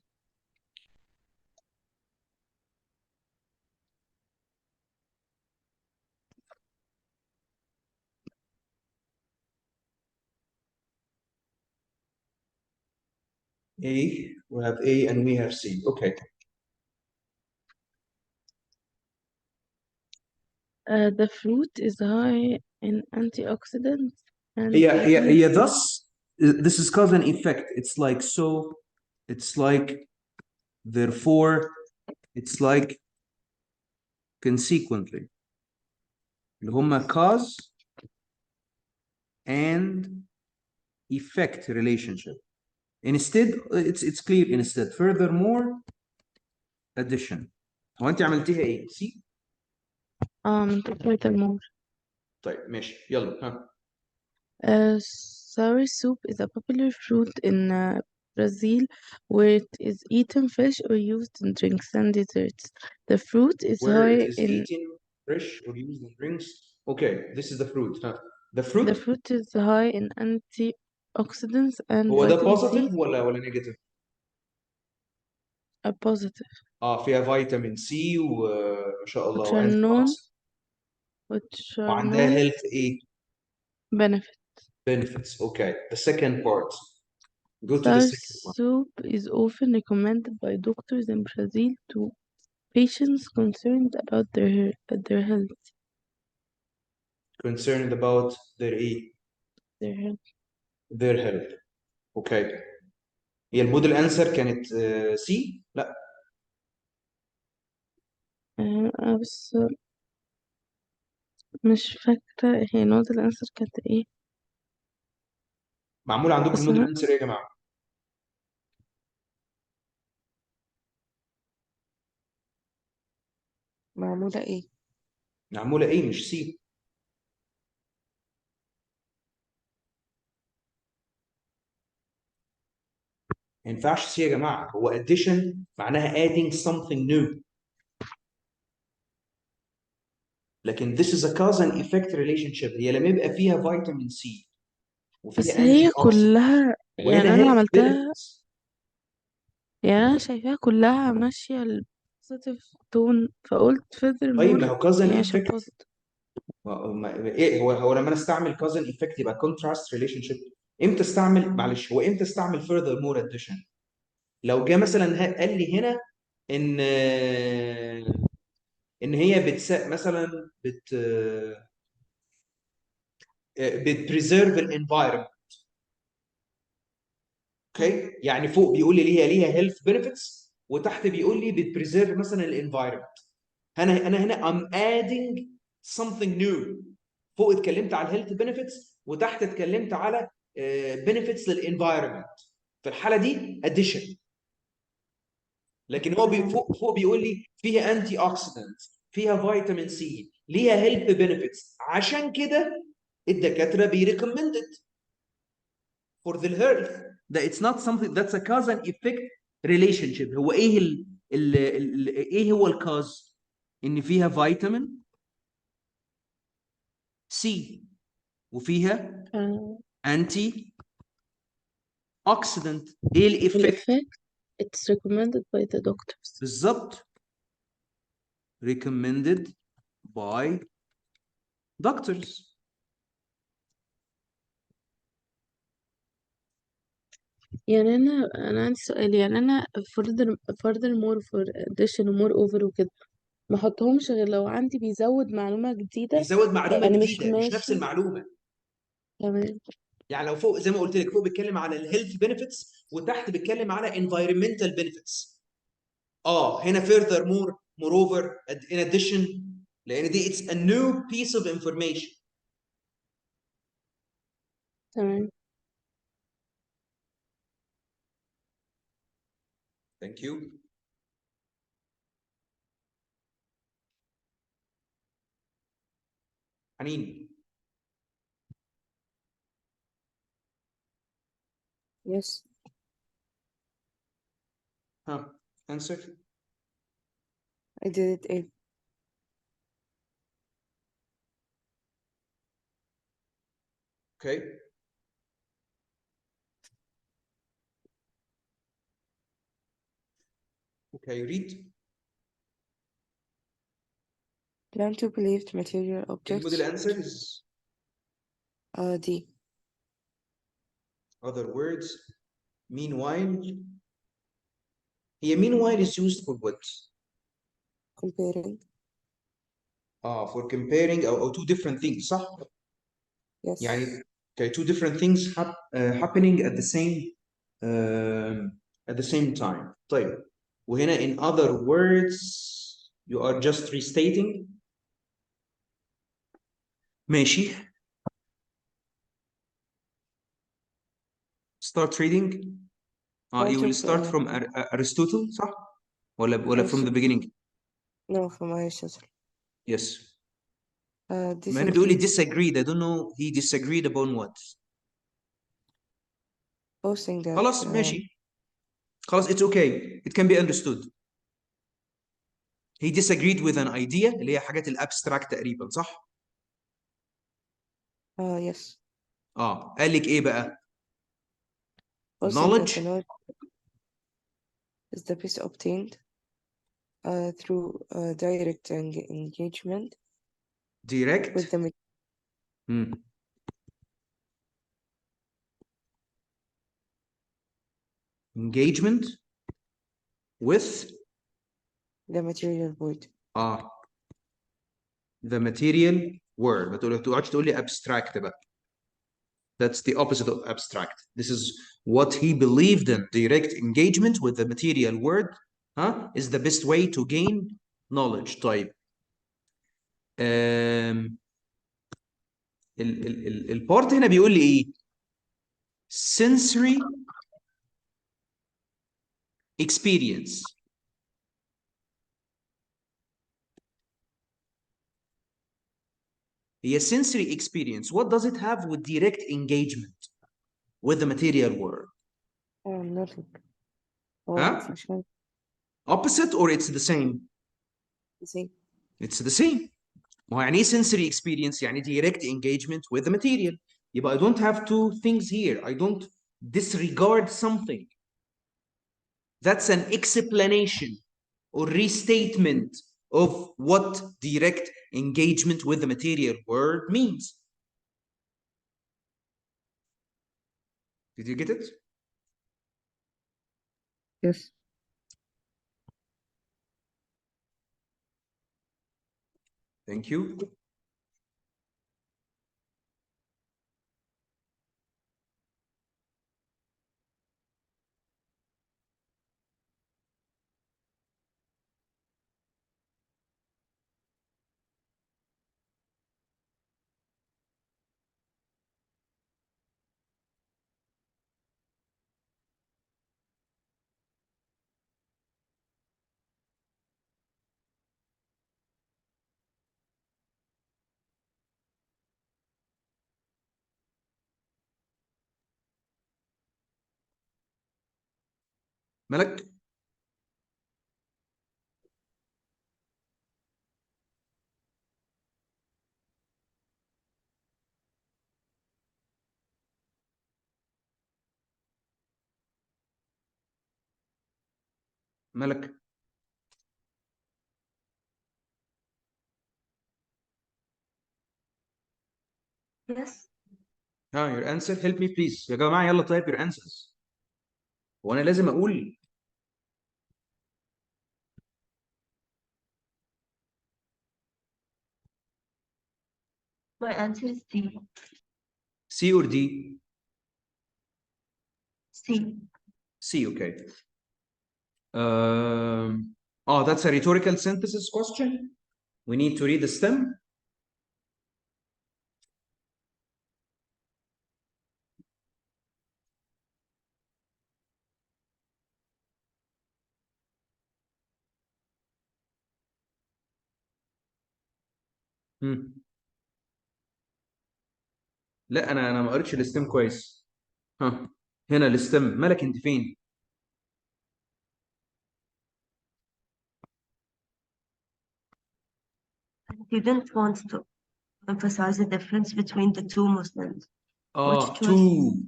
A, we have A and we have C. Okay. The fruit is high in antioxidants and هي thus this is cause and effect. It's like so, it's like therefore, it's like consequently. اللي هما cause and effect relationship. Instead, it's clear instead. Furthermore, addition. هو انت عملتيها ايه؟ سي؟ من كتر المور. طيب ماشي يلا ها. Sour soup is a popular fruit in Brazil where it is eaten fresh or used in drinks and desserts. The fruit is Where high it is in eaten fresh or used in drinks. Okay, this is the fruit. Huh? The the fruit fruit is high in antioxidants and هو ده vitamin C positive ولا negative؟ are positive, فيها فيتامين سي وما شاء الله which are وانتي known وعندها health ايه؟ benefit. benefits. Okay, the second part. Go to the Sour second one. soup is often recommended by doctors in Brazil to patients concerned about their health. Concerned about their ايه؟ Their health. their health. Okay. هي الموديل انسر كانت سي؟ لا بس مش فاكرة هي نوت الأنسر كانت ايه معمول عندكم بس الموديل أنا انسر ايه يا جماعه؟ معمولة ايه؟ معموله ايه مش سي. ما ينفعش سي يا جماعه. هو addition معناها adding something new. لكن this is a cause and effect relationship. هي لما يبقى فيها فيتامين سي بس وفيها هي انتي اوكسيدنت كلها وهنا يعني أنا health عملتها benefits. يعني أنا شايفاها كلها ماشية البوزيتيف تون فقلت طيب ما furthermore هو cause and يعني عشان effect. positive. ايه هو لما انا استعمل cause and effect يبقى contrast relationship. امتى استعمل معلش هو امتى استعمل furthermore addition؟ لو جه مثلا قال لي هنا ان ان هي مثلا بتبريزيرف الانفايرمنت. اوكي يعني فوق بيقول لي ليها هيلث بنفيتس وتحت بيقول لي بتبريزيرف مثلا الانفايرمنت. انا هنا I'm adding something new. فوق اتكلمت على الهيلث بنفيتس وتحت اتكلمت على بنفيتس للانفايرمنت. في الحاله دي addition. لكن هو فوق بيقول لي فيها انتي اوكسيدنت فيها فيتامين سي ليها هيلث بنفيتس عشان كده الدكاتره بيريكومندد for the health. that it's not something that's a cause and effect relationship. هو ايه ايه هو الكاز؟ ان فيها فيتامين سي وفيها انتي اوكسيدنت. ايه الايفكت؟ الإفكت it's recommended by the doctors. بالظبط recommended by doctors. يعني أنا عندي سؤال يعني أنا furthermore for addition و moreover وكده ما احطهمش غير لو عندي بيزود معلومة جديدة بيزود معلومه يعني مش جديده مش نفس ماشي المعلومه. تمام. يعني لو فوق زي ما قلت لك فوق بيتكلم على الهيلث بنفيتس وتحت بيتكلم على environmental benefits. هنا furthermore moreover in addition لان دي it's a new piece of information. تمام. Thank you. حنين. Yes. Answer. I did it A. Okay. Okay, read. Plan to believed material objects. الموديل answer is D. other words meanwhile هي meanwhile is used for what Comparing. for comparing أو two different things صح Yes. يعني okay two different things happening at the same time طيب وهنا in other words you are just restating ماشي start reading you Part will of, start from Aristotle صح ولا from the beginning No, from Aristotle. yes This ما أنا بيقول لي includes disagreed I don't know he disagreed upon what posting that خلاص ماشي خلاص it's okay it can be understood he disagreed with an idea اللي هي حاجات الابستراكت تقريبا صح yes. قال لك ايه بقى Posting that knowledge the knowledge is the best obtained through direct engagement direct with the engagement with the material world. the material world ما تقعدش تقول لي abstract بقى that's the opposite of abstract this is what he believed in direct engagement with the material world is the best way to gain knowledge طيب البارت هنا بيقول لي ايه sensory experience هي sensory experience what does it have with direct engagement with the material world Nothing. opposite or it's the same it's the same ما هو يعني ايه sensory experience يعني direct engagement with the material يبقى I don't have two things here I don't disregard something that's an explanation or restatement of what direct engagement with the material world means. Did you get it? Yes. Thank you. ملك ملك Yes. your answer help me please يا جماعة يلا type your answers وانا لازم اقول My answer is D. C or D? C. C, okay. That's a rhetorical synthesis question. We need to read the stem. لا انا ما قريتش الستم كويس هنا الستم مالك انت فين I didn't want to emphasize the difference between the two Muslims. Which two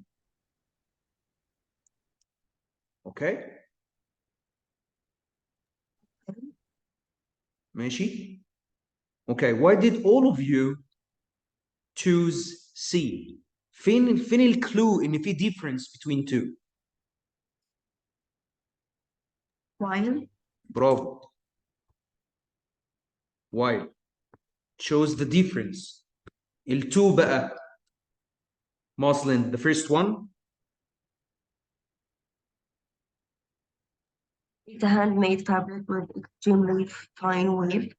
okay ماشي okay why did all of you choose C فين الكلو ان في difference between two while برافو. while shows the difference. التو بقى muslin, the first one. it's a handmade fabric with extremely fine weave.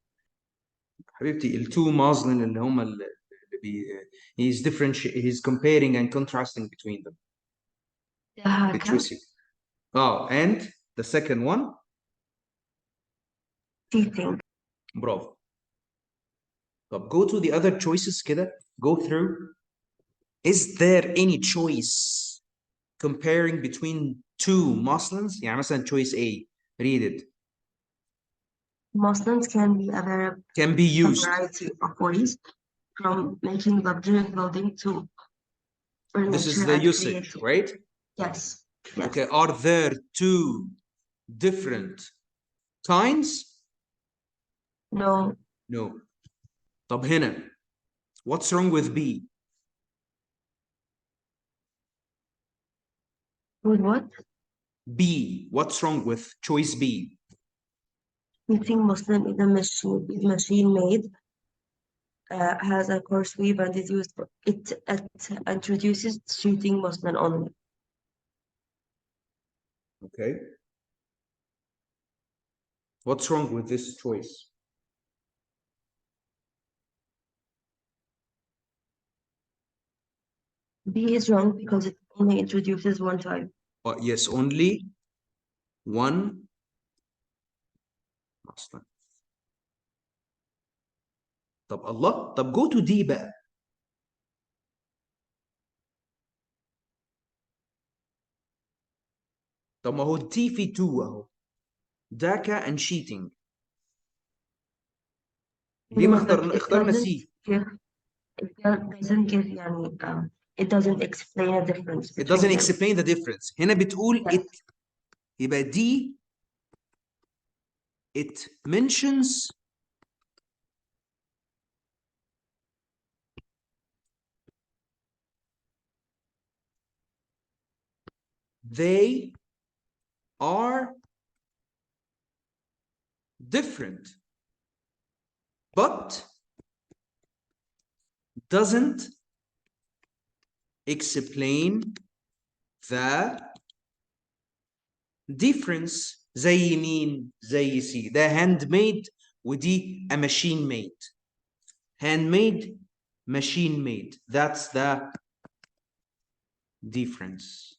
حبيبتي التو muslin اللي هم اللي he's he's comparing and contrasting between them. دهاكة. Literacy. And the second one. Teething. برافو. طب go to the other choices كده. Go through. Is there any choice comparing between two muslins? يعني مثلا choice A. Read it. Muslins can be Can be a used. variety of ways, from making luxury clothing to This is furniture the and usage, creative. right? Yes. Yes. Okay, are there two different kinds? No. No. طب هنا what's wrong with B? With what? B. What's wrong with choice B? Knitting muslin is a machine made, has a coarse weave and is used for it introduces shooting muslin only. Okay. What's wrong with this choice? B is wrong because it only introduces one type. Yes, only one muslin. طب الله. طب go to D بقى. طب ما هو D في 2 اهو. داكا and sheeting. ليه ما اخترنا C? It doesn't give يعني it doesn't explain a difference It doesn't between them. explain the difference. هنا بتقول Yes. it. يبقى D it mentions they are different, but doesn't explain the difference. زي مين؟ زي C. ده handmade ودي a machine made. Handmade, machine made. That's the difference.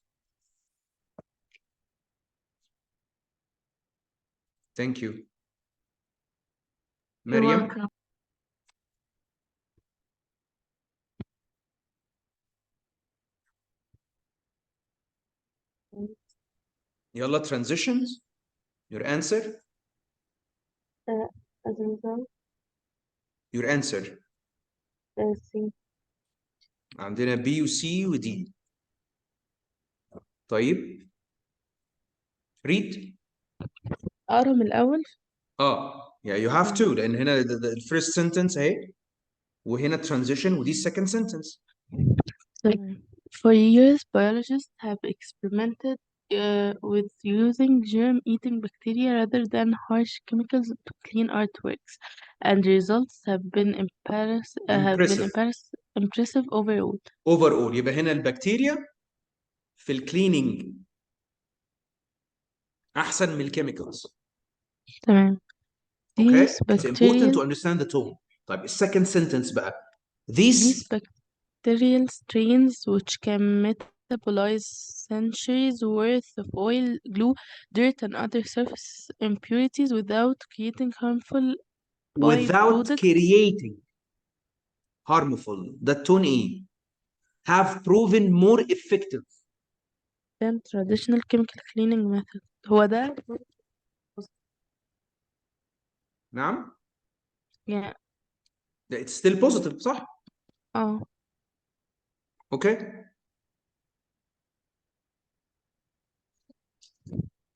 Thank you. You're Maryam? welcome. يلا transitions. Your answer? as a result, Your answer. C. عندنا B و C و D. طيب. read. أقرأ من الأول. Yeah, you have to لأن هنا the first sentence اهي وهنا transition ودي second sentence. For years, biologists have experimented with using germ-eating bacteria rather than harsh chemicals to clean artworks, and results have been impressive overall. Overall يبقى هنا البكتيريا في الكليننج أحسن من الكيميكالز. تمام. Okay, These it's important to bacterial understand the tone. طيب السكند sentence بقى. These bacterial strains, which can metabolize centuries worth of oil, glue, dirt, and other surface impurities without creating harmful byproducts, creating harmful, the tone E, have proven more effective than traditional chemical cleaning method. هو ده نعم. يعني It's still positive صح؟ Okay.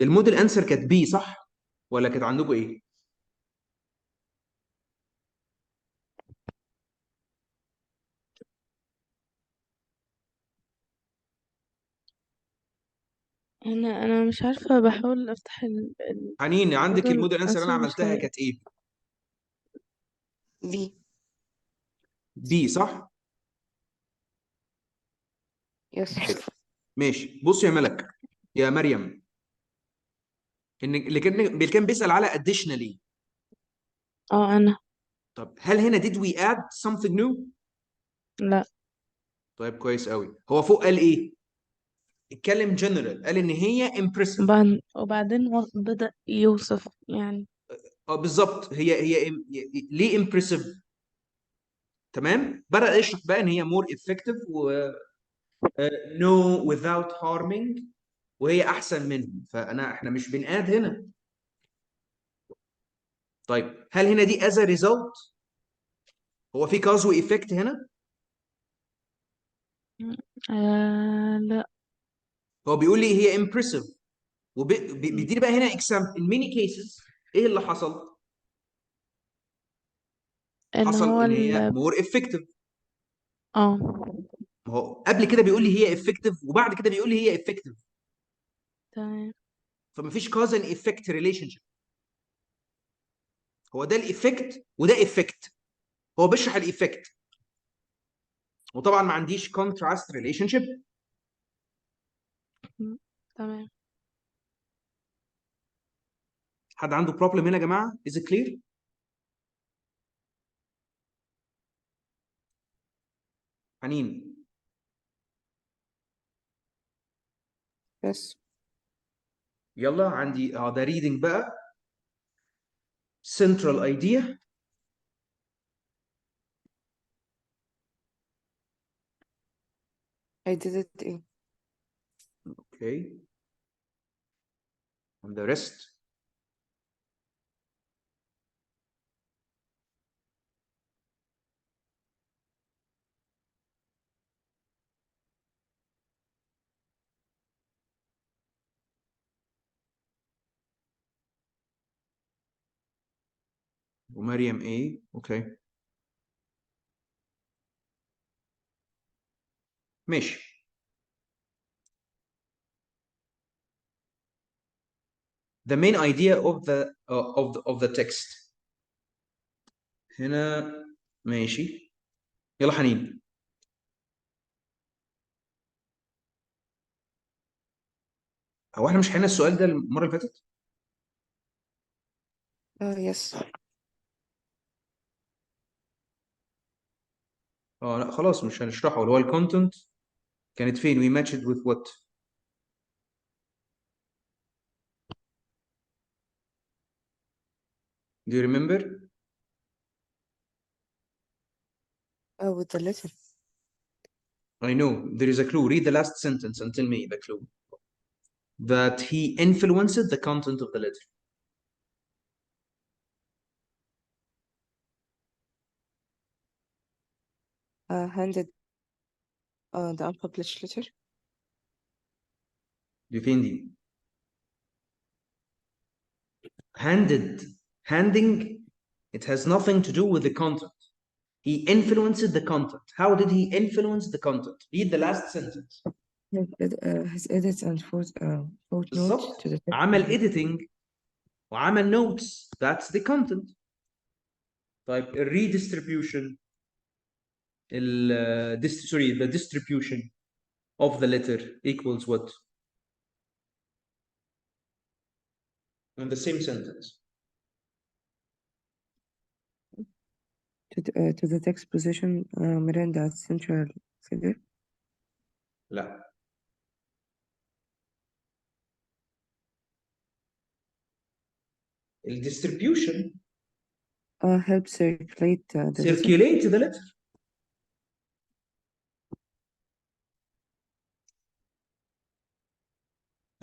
الموديل انسر كانت بي صح؟ ولا كانت عندكم ايه؟ انا مش عارفة، بحاول افتح حنين، عندك الموديل الموديل انسر اللي انا مش عملتها كانت ايه؟ V. بي صح؟ Yes. حلو. ماشي، بص يا ملك، يا مريم، ان اللي كان بيسأل على additionally. انا. طب هل هنا did we add something new؟ لا. طيب كويس قوي. هو فوق قال ايه؟ اتكلم general، قال ان هي impressive. وبعدين بدأ يوصف يعني. اه بالظبط، هي ليه impressive؟ تمام، بدأ يشرح بقى ان هي more effective و no without harming، وهي احسن منهم. احنا مش بنقاد هنا. طيب هل هنا دي as a result؟ هو في cause و effect هنا؟ لا. هو بيقول لي هي impressive، وبيديني بقى هنا example in many cases. ايه اللي حصل؟ ان حصل هو ان هي more effective. اه ما هو قبل كده بيقول لي هي effective، وبعد كده بيقول لي هي effective، تمام. فما فيش cause and effect relationship. هو ده الايفكت وده effect، هو بيشرح الايفكت، وطبعا ما عنديش contrast relationship. تمام. حد عنده problem هنا يا جماعه؟ is it clear؟ حنين. Yes. يلا عندي ده reading بقى. central idea. I did it. A. okay, and the rest. ومريم ايه؟ اوكي ماشي. the main idea of the text هنا. ماشي، يلا حنين. هو احنا مش حلينا السؤال ده المره اللي فاتت؟ Yes. لا خلاص مش هنشرحه. اللي هو الكونتنت كانت فين؟ we matched with what؟ do you remember؟ With the letter. I know there is a clue. Read the last sentence and tell me the clue. That he influenced the content of the letter. Handed the unpublished letter. دي فين دي؟ handing, it has nothing to do with the content. He influenced the content. How did he influence the content? Read the last sentence. His edits and footnotes بالظبط، to the text. عمل editing وعمل notes. That's the content. طيب redistribution the distribution of the letter equals what? In the same sentence. To the text position Miranda as central figure. لا. الdistribution. Help circulate the letter. Circulate the letter.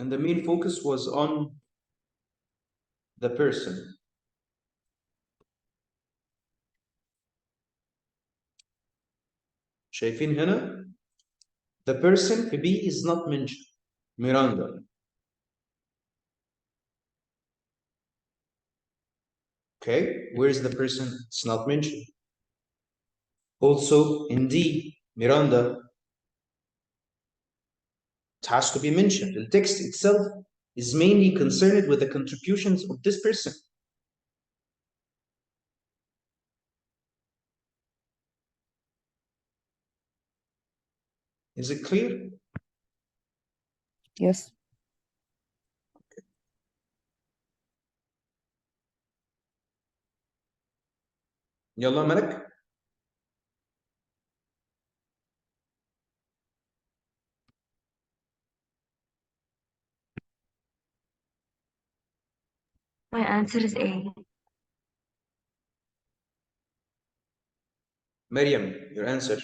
And the main focus was on the person. شايفين هنا the person في B is not mentioned. Miranda. Okay, where is the person? It's not mentioned. Also in D, Miranda. It has to be mentioned. The text itself is mainly concerned with the contributions of this person. Is it clear? Yes. يلا ملك. My answer is A. Miriam, your answer.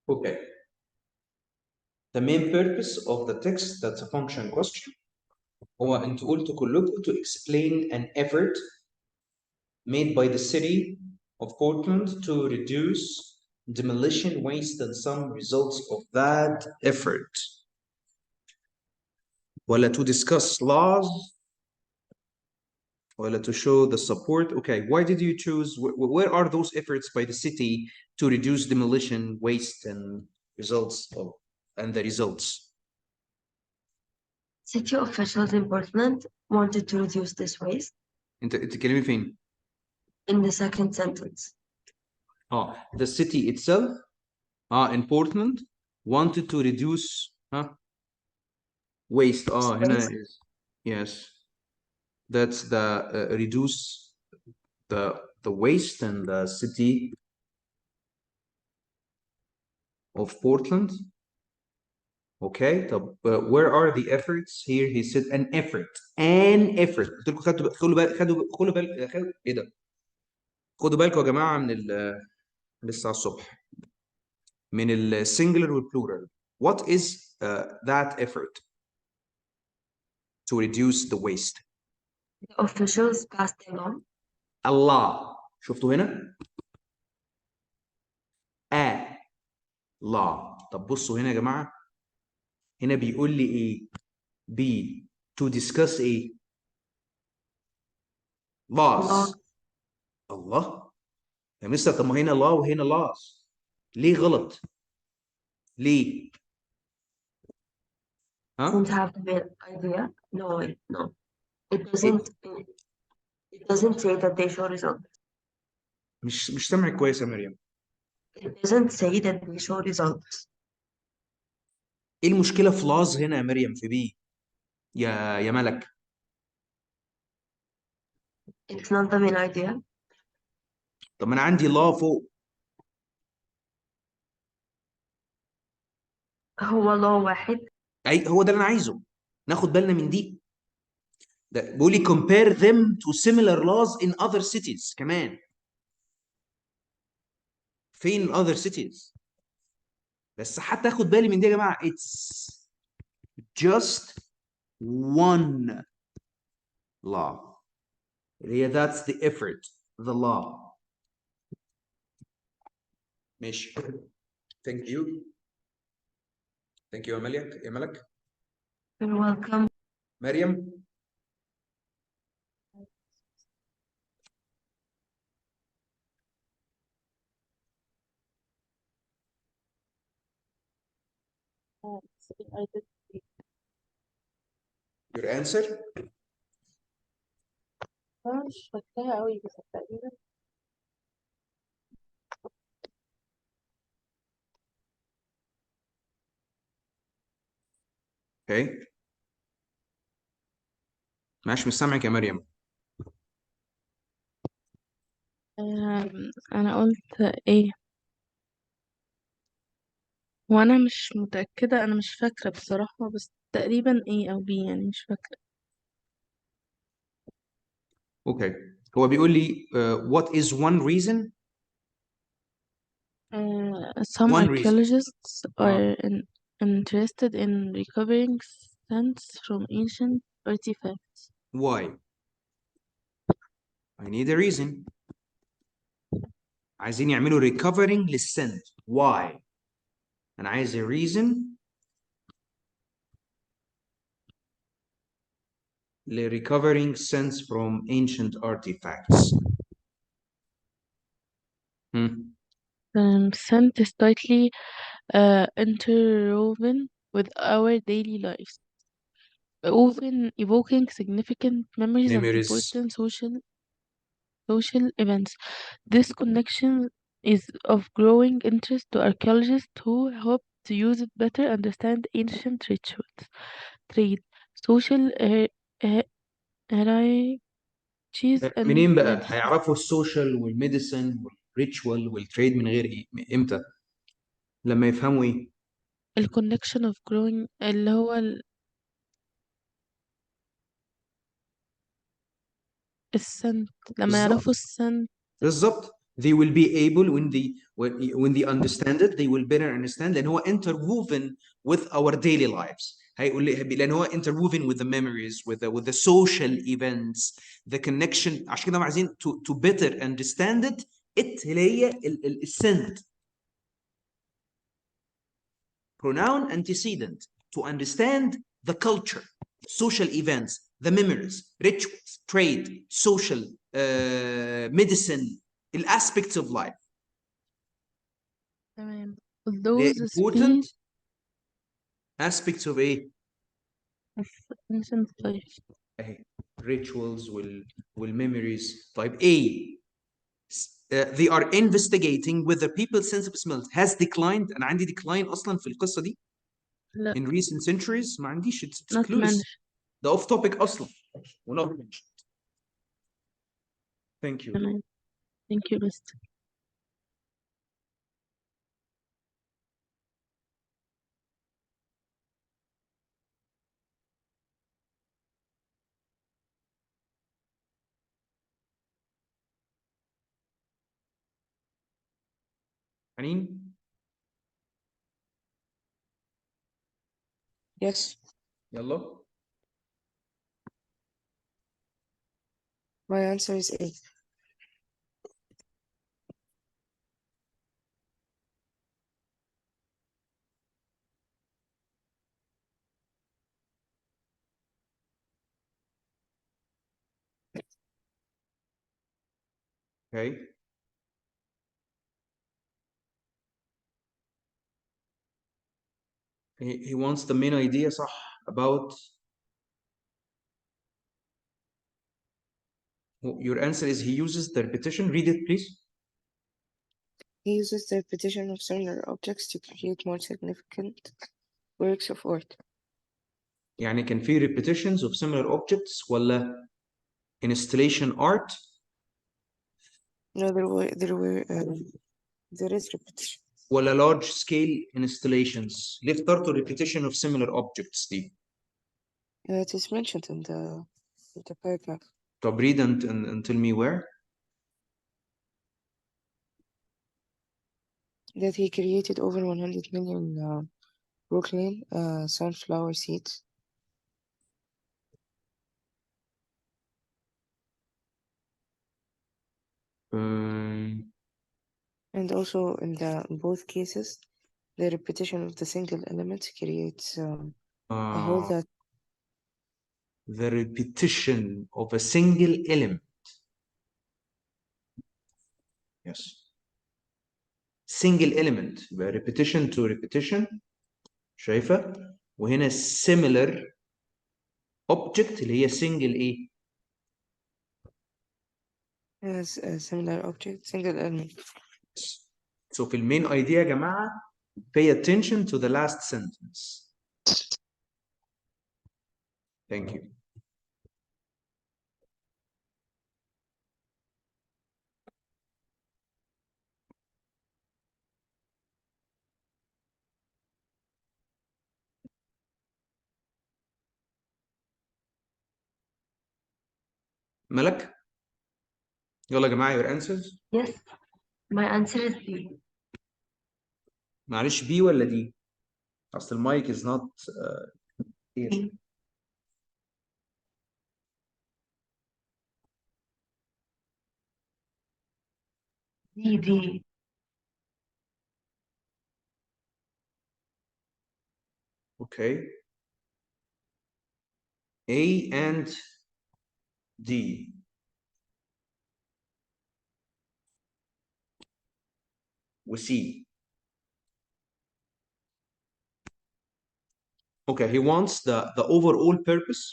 Okay. The main purpose of the text, that's a function question. هو انتوا قلتوا كلكم to explain an effort made by the city of Portland to reduce demolition waste and some results of that effort. ولا to discuss laws ولا to show the support. Okay, why did you choose, where are those efforts by the city to reduce demolition waste and results of, and the results? City officials in Portland wanted to reduce this waste. انت تتكلمي فين؟ In the second sentence. The city itself in Portland wanted to reduce waste. هنا is, yes, that's the reduce the waste in the city of Portland. Okay, طب where are the efforts? Here he said an effort. قلت لكم خدوا بالك ايه ده؟ خدوا بالكم يا جماعه من لسه على الصبح من السنجلر والبلورال. What is that effort to reduce the waste? The officials passed a law. الله. شفتوا هنا؟ law. طب بصوا هنا يا جماعه، هنا بيقول لي ايه؟ B to discuss ايه؟ laws. الله يا مستر، طب ما هنا law وهنا laws، ليه غلط؟ ليه؟ Doesn't have the idea. No. It doesn't say that they show results. مش سامعك كويس يا مريم. It doesn't say that they show results. ايه المشكله في laws هنا يا مريم في B يا ملك؟ It's not the main idea. طب ما انا عندي law فوق. هو law واحد. هو ده اللي انا عايزه، ناخد بالنا من دي. ده بيقول لي compare them to similar laws in other cities كمان. فين other cities؟ بس حتى اخد بالي من دي يا جماعه. It's just one law. هي that's the effort, the law. ماشي. Thank you. Thank you يا ملك. You're welcome. مريم. I did. Your answer? أنا مش فاكراها أوي بس تقريبا. Okay. مش سامعك يا مريم. أنا قلت إيه، وأنا مش متأكدة، أنا مش فاكرة بصراحة، بس تقريبا A أو B، يعني مش فاكرة. Okay. هو بيقول لي what is one reason? Some One reason. archaeologists are interested in recovering scents from ancient artifacts. Why? I need a reason. عايزين يعملوا recovering للسنت. Why? أنا عايز a reason recovering sense from ancient artifacts. Scent is tightly interwoven with our daily lives, often evoking significant memories and Memories. important social events. This connection is of growing interest to archaeologists who hope to use it better understand ancient rituals, trade, social hierarchies, and منين بقى medicine. هيعرفوا السوشيال والميديسن والريتشوال والتريد من غير ايه؟ امتى؟ لما يفهموا ايه؟ الكونكشن of growing اللي هو السنت لما بالظبط يعرفوا السنت. بالظبط. they will be able when they understand it they will better understand لان هو interwoven with our daily lives. هيقول لي لان هو interwoven with the memories with the social events the connection. عشان كده هم عايزين to better understand it اللي هي السنت pronoun antecedent to understand the culture, social events, the memories, rituals, trade, social, medicine, aspects of life. تمام. The those important speak aspects of a of ancient life. rituals memories. طيب A they are investigating whether people's sense of smell has declined. أنا عندي decline أصلا في القصة دي لا in recent centuries. ما عنديش it's not clueless. managed. ده off topic أصلا. We're not mentioned. Thank you. تمام. thank you Mr. حنين Yes, يلا. my answer is A. Okay. He wants the main idea صح about your answer is he uses the repetition. Read it please. He uses the repetition of similar objects to create more significant works of art. يعني كان في repetitions of similar objects ولا installation art. No, there is repetition. ولا large scale installations. ليه اخترتوا repetition of similar objects دي؟ It is mentioned in the paragraph. طب read and tell me where. That he created over 100 million Brooklyn sunflower seeds. And also in both cases, the repetition of the single element creates a whole that the repetition of a single element. Yes. Single element يبقى repetition to repetition. شايفة؟ وهنا similar object اللي هي single ايه؟ has a similar object, single element. So في المين idea يا جماعة pay attention to the last sentence. Thank you. ملك يلا يا جماعة your answers. Yes, my answer is B. معلش بي ولا دي؟ أصل المايك is not here. D. Okay. A and D. C. Okay, he wants the overall purpose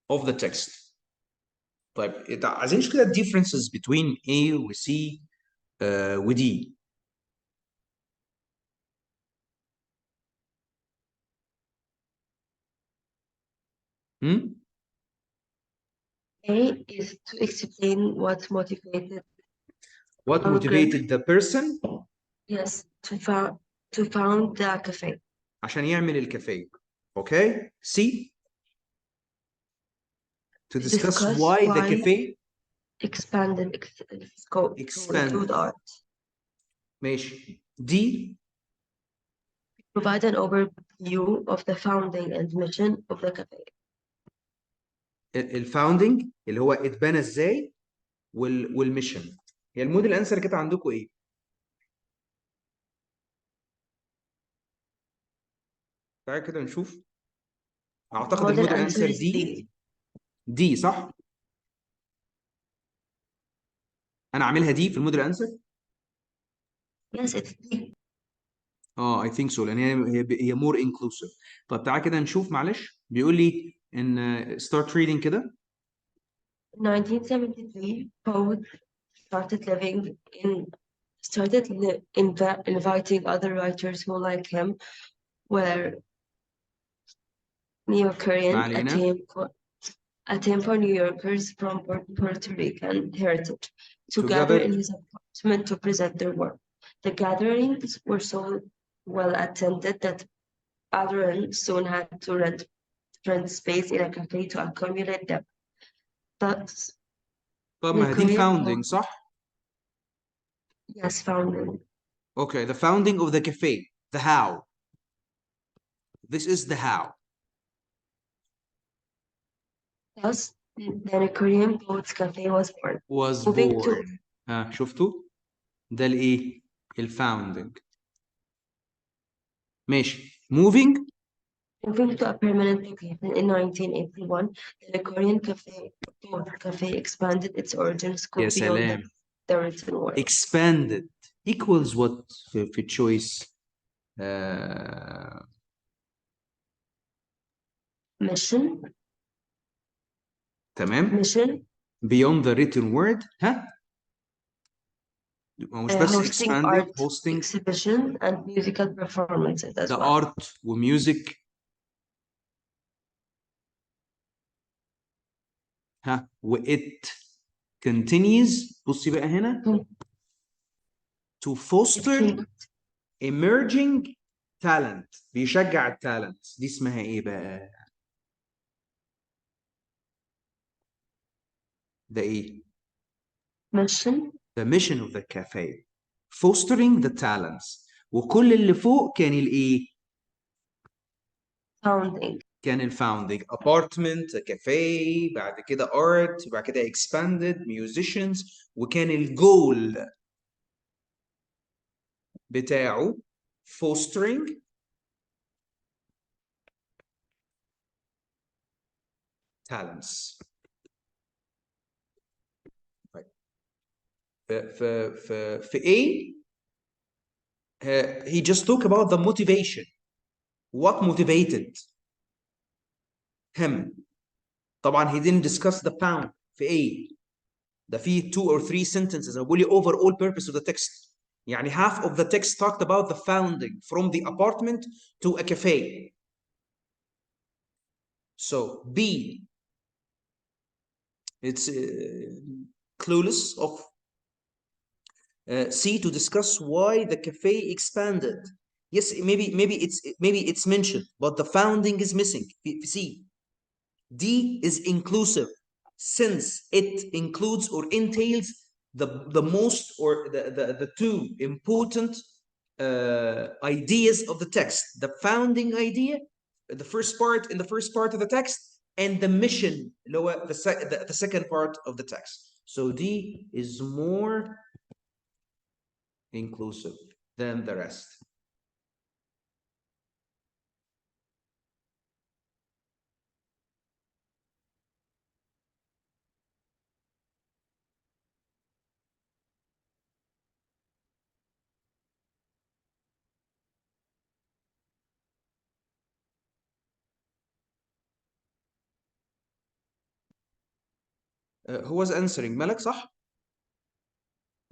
of the text. طيب عايزين نشوف كده differences between A و C و D. A is to explain what motivated the person yes to found the cafe. عشان يعمل الكافيه. Okay. C. To discuss why the cafe expanded scope to include art. ماشي. D. Provide an overview of the founding and mission of the cafe. الفاوندنج اللي هو اتبنى ازاي والميشن. هي الموديل انسر كده عندكم ايه؟ تعالى كده نشوف. اعتقد الموديل انسر دي صح؟ انا عاملها دي في الموديل انسر؟ Yes, it's D. I think so لان هي more inclusive. طب تعالى كده نشوف معلش. بيقول لي ان start reading كده. In 1973, Poe started inviting other writers who, like him, were Neo-Korean, for New Yorkers from Puerto Rican heritage to gather in his apartment to present their work. The gatherings were so well attended that Adrian soon had to rent space in a cafe to accumulate them. But طب ما دي founding صح؟ Yes, founding. Okay, the founding of the cafe. The how. This is the how. Thus, the Korean Poets Cafe was born. شفتوا؟ ده الايه؟ الفاوندنج. ماشي. Moving to a permanent location in 1981, the Korean Cafe expanded its origin scope beyond the written word. Expanded equals what في choice? Mission. تمام. Mission. Beyond the written word. ها؟ مش بس hosting expanding, art hosting exhibition and musical performances as the well. art وmusic. ها it continues. بصي بقى هنا. To foster emerging talent. بيشجع التالنت. دي اسمها ايه بقى؟ ده ايه؟ Mission. The mission of the cafe. Fostering the talents. وكل اللي فوق كان الايه؟ Founding. كان الفاوندنج. Apartment, a cafe, بعد كده art, بعد كده expanded, musicians, وكان الجول بتاعه fostering talents. في A he just talked about the motivation. What motivated him. طبعا he didn't discuss the found في A. ده فيه 2 or 3 sentences. أنا بقول لي overall purpose of the text. يعني half of the text talked about the founding from the apartment to a cafe. So B, it's clueless of C, to discuss why the cafe expanded. Yes, maybe it's mentioned, but the founding is missing. C. D is inclusive, since it includes or entails the most or the two important ideas of the text: the founding idea, in the first part of the text, and the mission, the second part of the text. So D is more inclusive than the rest. who was answering ملك صح؟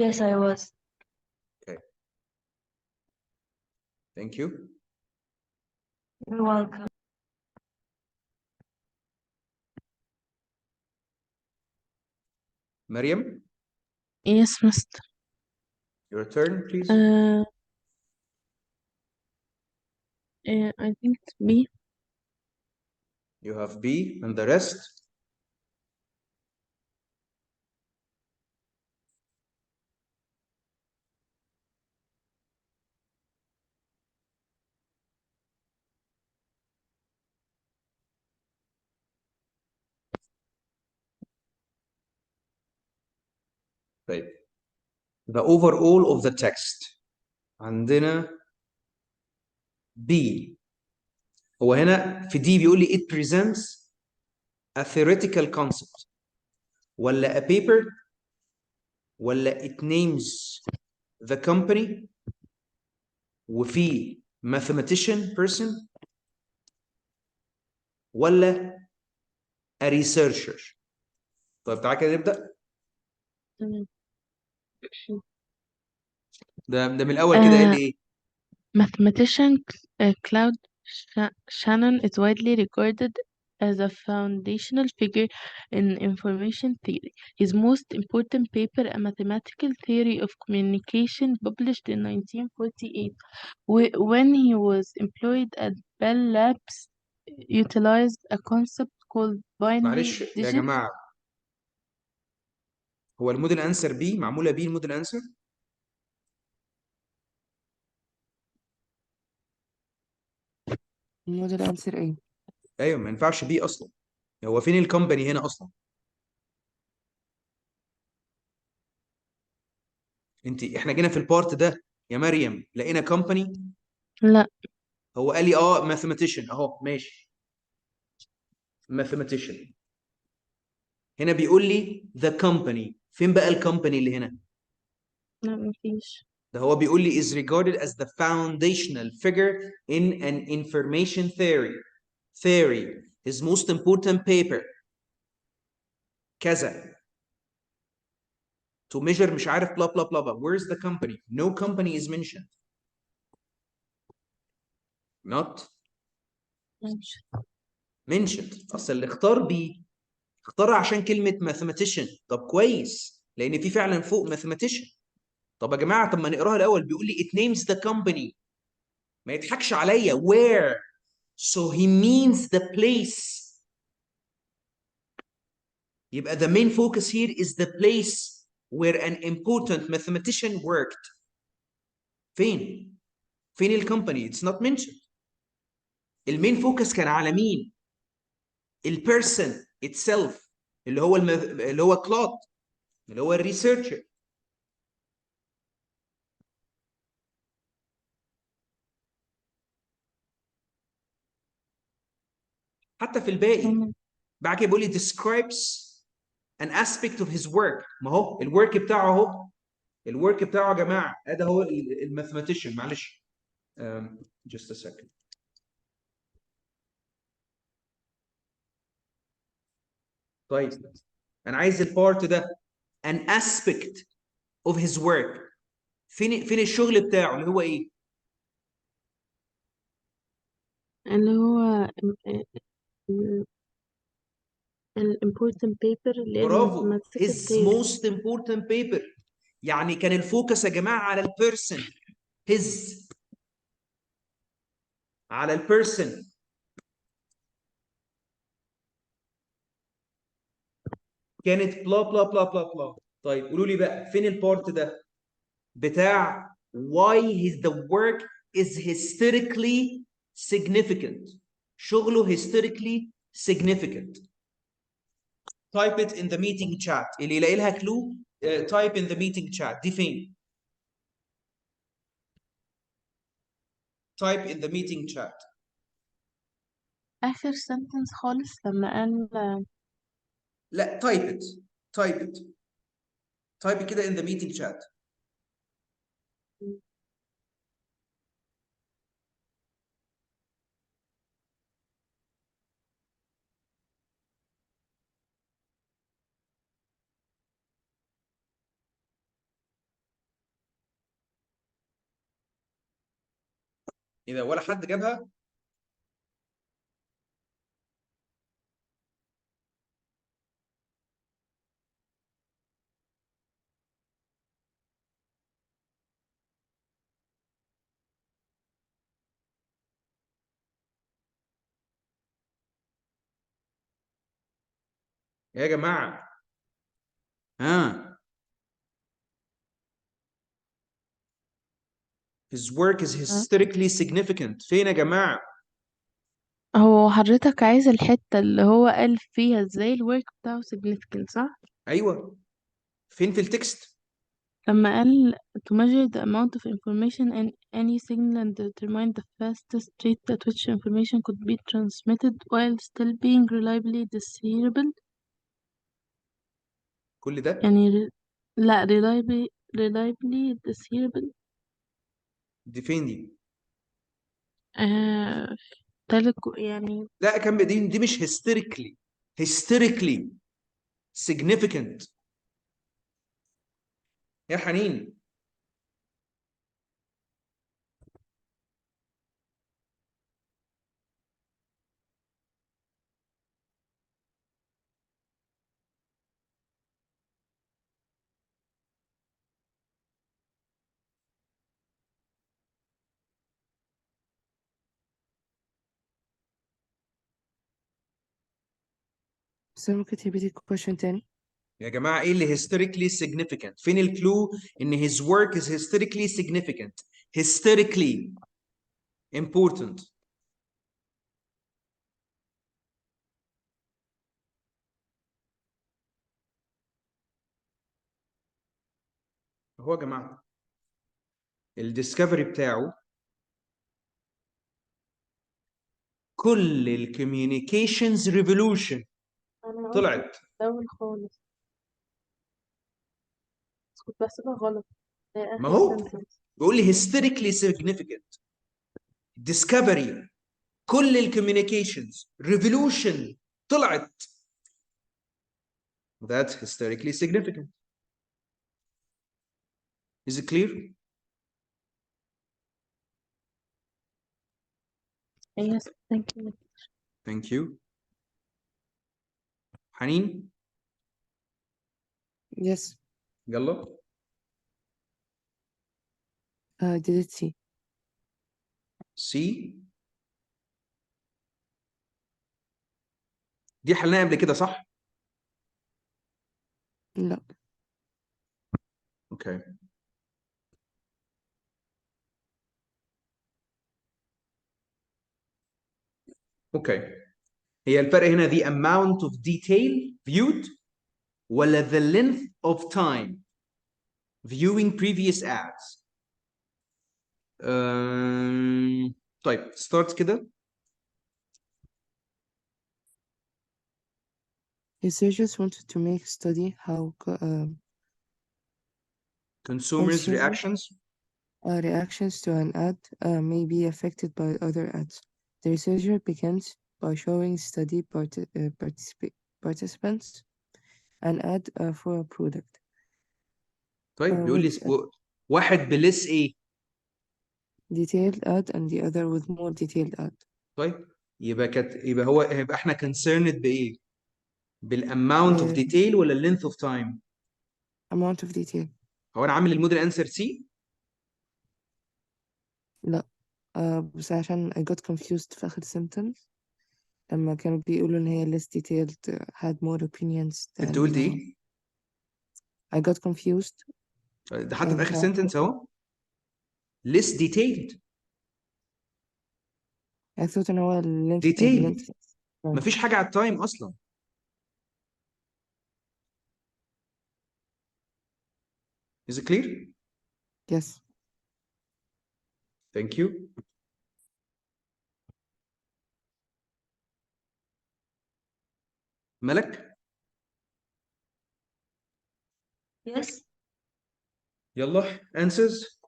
Yes, I was. Okay. Thank you. You're welcome. مريم, Yes, Mr. your turn, please. I think it's B. You have B and the rest. طيب. The overall of the text عندنا B. هو هنا في D بيقول لي it presents a theoretical concept ولا a paper ولا it names the company وفي mathematician person ولا a researcher. طيب تعالى كده نبدأ. تمام. ده من الأول كده قال لي إيه؟ Mathematician Claude Shannon is widely regarded as a foundational figure in information theory. His most important paper, A Mathematical Theory of Communication, published in 1948, when he was employed at Bell Labs, utilized a concept called binary معلش يا digits. جماعة, هو الموديل أنسر B معمولة B الموديل أنسر؟ الموديل answer ايه؟ أيوه ما ينفعش B أصلا. هو فين الكومباني هنا أصلا؟ إحنا جينا في البارت ده يا مريم لقينا كومباني. لا. هو قال لي mathematician أهو ماشي. mathematician. هنا بيقول لي the company. فين بقى الكومباني اللي هنا؟ لا مفيش. ده هو بيقول لي is regarded as the foundational figure in an information theory. His most important paper كذا to measure مش عارف blah blah blah blah. Where's the company? No company is mentioned. Not ماشي. mentioned. اصل اللي اختار بي اختارها عشان كلمة mathematician. طب كويس لأن في فعلا فوق mathematician. طب يا جماعة طب ما نقراها الأول. بيقول لي it names the company. ما يضحكش عليا. Where? So he means the place. يبقى the main focus here is the place where an important mathematician worked. فين؟ فين الكومباني؟ It's not mentioned. المين فوكس كان على مين؟ البيرسون itself اللي هو كلود اللي هو الريسيرشر. حتى في الباقي بعد كده بيقول لي describes an aspect of his work. ما هو الورك بتاعه اهو. الورك بتاعه يا جماعه ادي هو الماثيماتيشن. معلش just a second. طيب انا عايز البارت ده an aspect of his work. فين الشغل بتاعه اللي هو ايه؟ اللي هو ال important paper اللي هي برافو. mathematical his theory. most important paper. يعني كان الفوكس يا جماعه على البيرسون. his على البيرسون. كانت بلا بلا بلا بلا بلا. طيب قولوا لي بقى فين البارت ده بتاع why the work is historically significant. شغله historically significant. Type it in the meeting chat. اللي يلاقي لها كلو type in the meeting chat. دي فين؟ Type in the meeting chat. آخر sentence خالص لما قال لا type it. type it. type it كده in the meeting chat. إذا ولا حد جابها. يا جماعة ها his work is historically significant فين يا جماعة؟ هو حضرتك عايز الحتة اللي هو قال فيها ازاي الورك بتاعه significant صح؟ أيوه فين في التكست؟ لما قال to measure the amount of information in any signal and determine the fastest rate at which information could be transmitted while still being reliably discernible. كل ده يعني لا reliably discernible. دي فين دي؟ آه... تالت يعني لا كان دي مش hysterically significant يا حنين. بس ممكن تبتدي question تاني؟ يا جماعة ايه اللي hysterically significant؟ فين الكلو ان his work is hysterically significant hysterically important. هو يا جماعة الديسكفري بتاعه كل الكوميونيكيشنز ريفولوشن أنا قلت طلعت. الأول خالص بس كنت بحسبها غلط. هي ما آخر هو sentence. بيقول لي hysterically significant discovery كل الكوميونيكيشنز ريفولوشن طلعت. That's hysterically significant. Is it clear? Yes, thank you. Thank you. حنين Yes. يلا. Did it see? C دي حلناها قبل كده صح؟ لا. اوكي. اوكي هي الفرق هنا the amount of detail viewed ولا the length of time viewing previous ads. طيب start كده. Researchers wanted to make a study how consumers consumer reactions. reactions to an ad may be affected by other ads. The researcher begins by showing study participants an ad for a product. طيب بيقول لي with a واحد بلس ايه؟ detailed ad and the other with more detailed ad. طيب يبقى احنا concerned بايه؟ بالاماونت اوف ديتيل ولا اللينث اوف تايم؟ Amount of detail. هو انا عامل الموديل انسر سي؟ لا بس عشان I got confused في آخر sentence لما كانوا بيقولوا إن هي less detailed had more opinions انت than قلت ايه؟ I got confused ده حتى في اخر مش عارفة سنتنس اهو less detailed. I thought إن هو detail length مفيش حاجه على التايم اصلا. Is it clear? yes. Thank you. ملك Yes, يلا answers.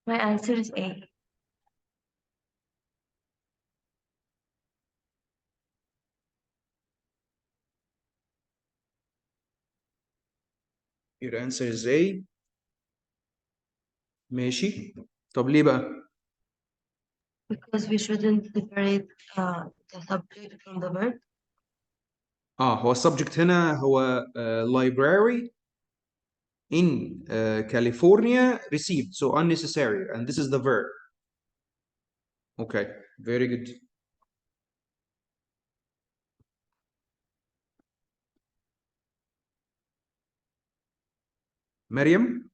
my answer is A. Your answer is A. ماشي. طب ليه بقى؟ Because we shouldn't separate the subject from the verb. هو السبجكت هنا هو library in California received, so unnecessary, and this is the verb. Okay, very good. مريم.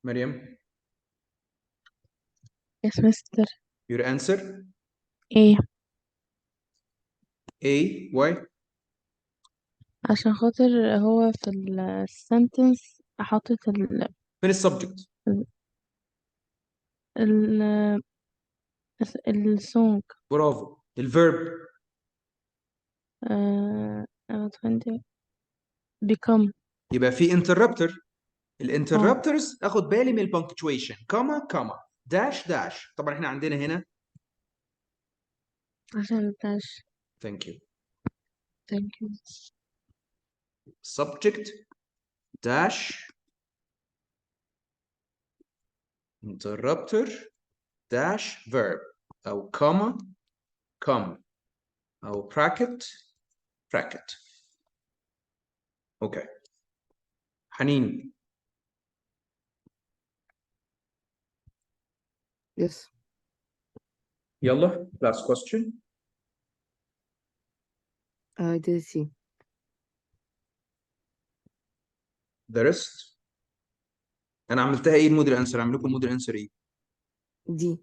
مريم. Yes, mister. Your answer ايه A. Why? عشان خاطر هو في السنتنس حاطط فين السبجكت؟ ال السونج برافو. الفيرب become. يبقى في interrupter. الانتربترز اخد بالي من البنكتويشن، كاما كاما داش داش. طبعا احنا عندنا هنا عشان dash. thank you thank you. subject dash interrupter dash verb او كاما come او bracket. اوكي. حنين. Yes. يلا last question. I did see. the rest انا عملتها ايه الموديل انسر؟ اعمل لكم الموديل انسر ايه؟ دي.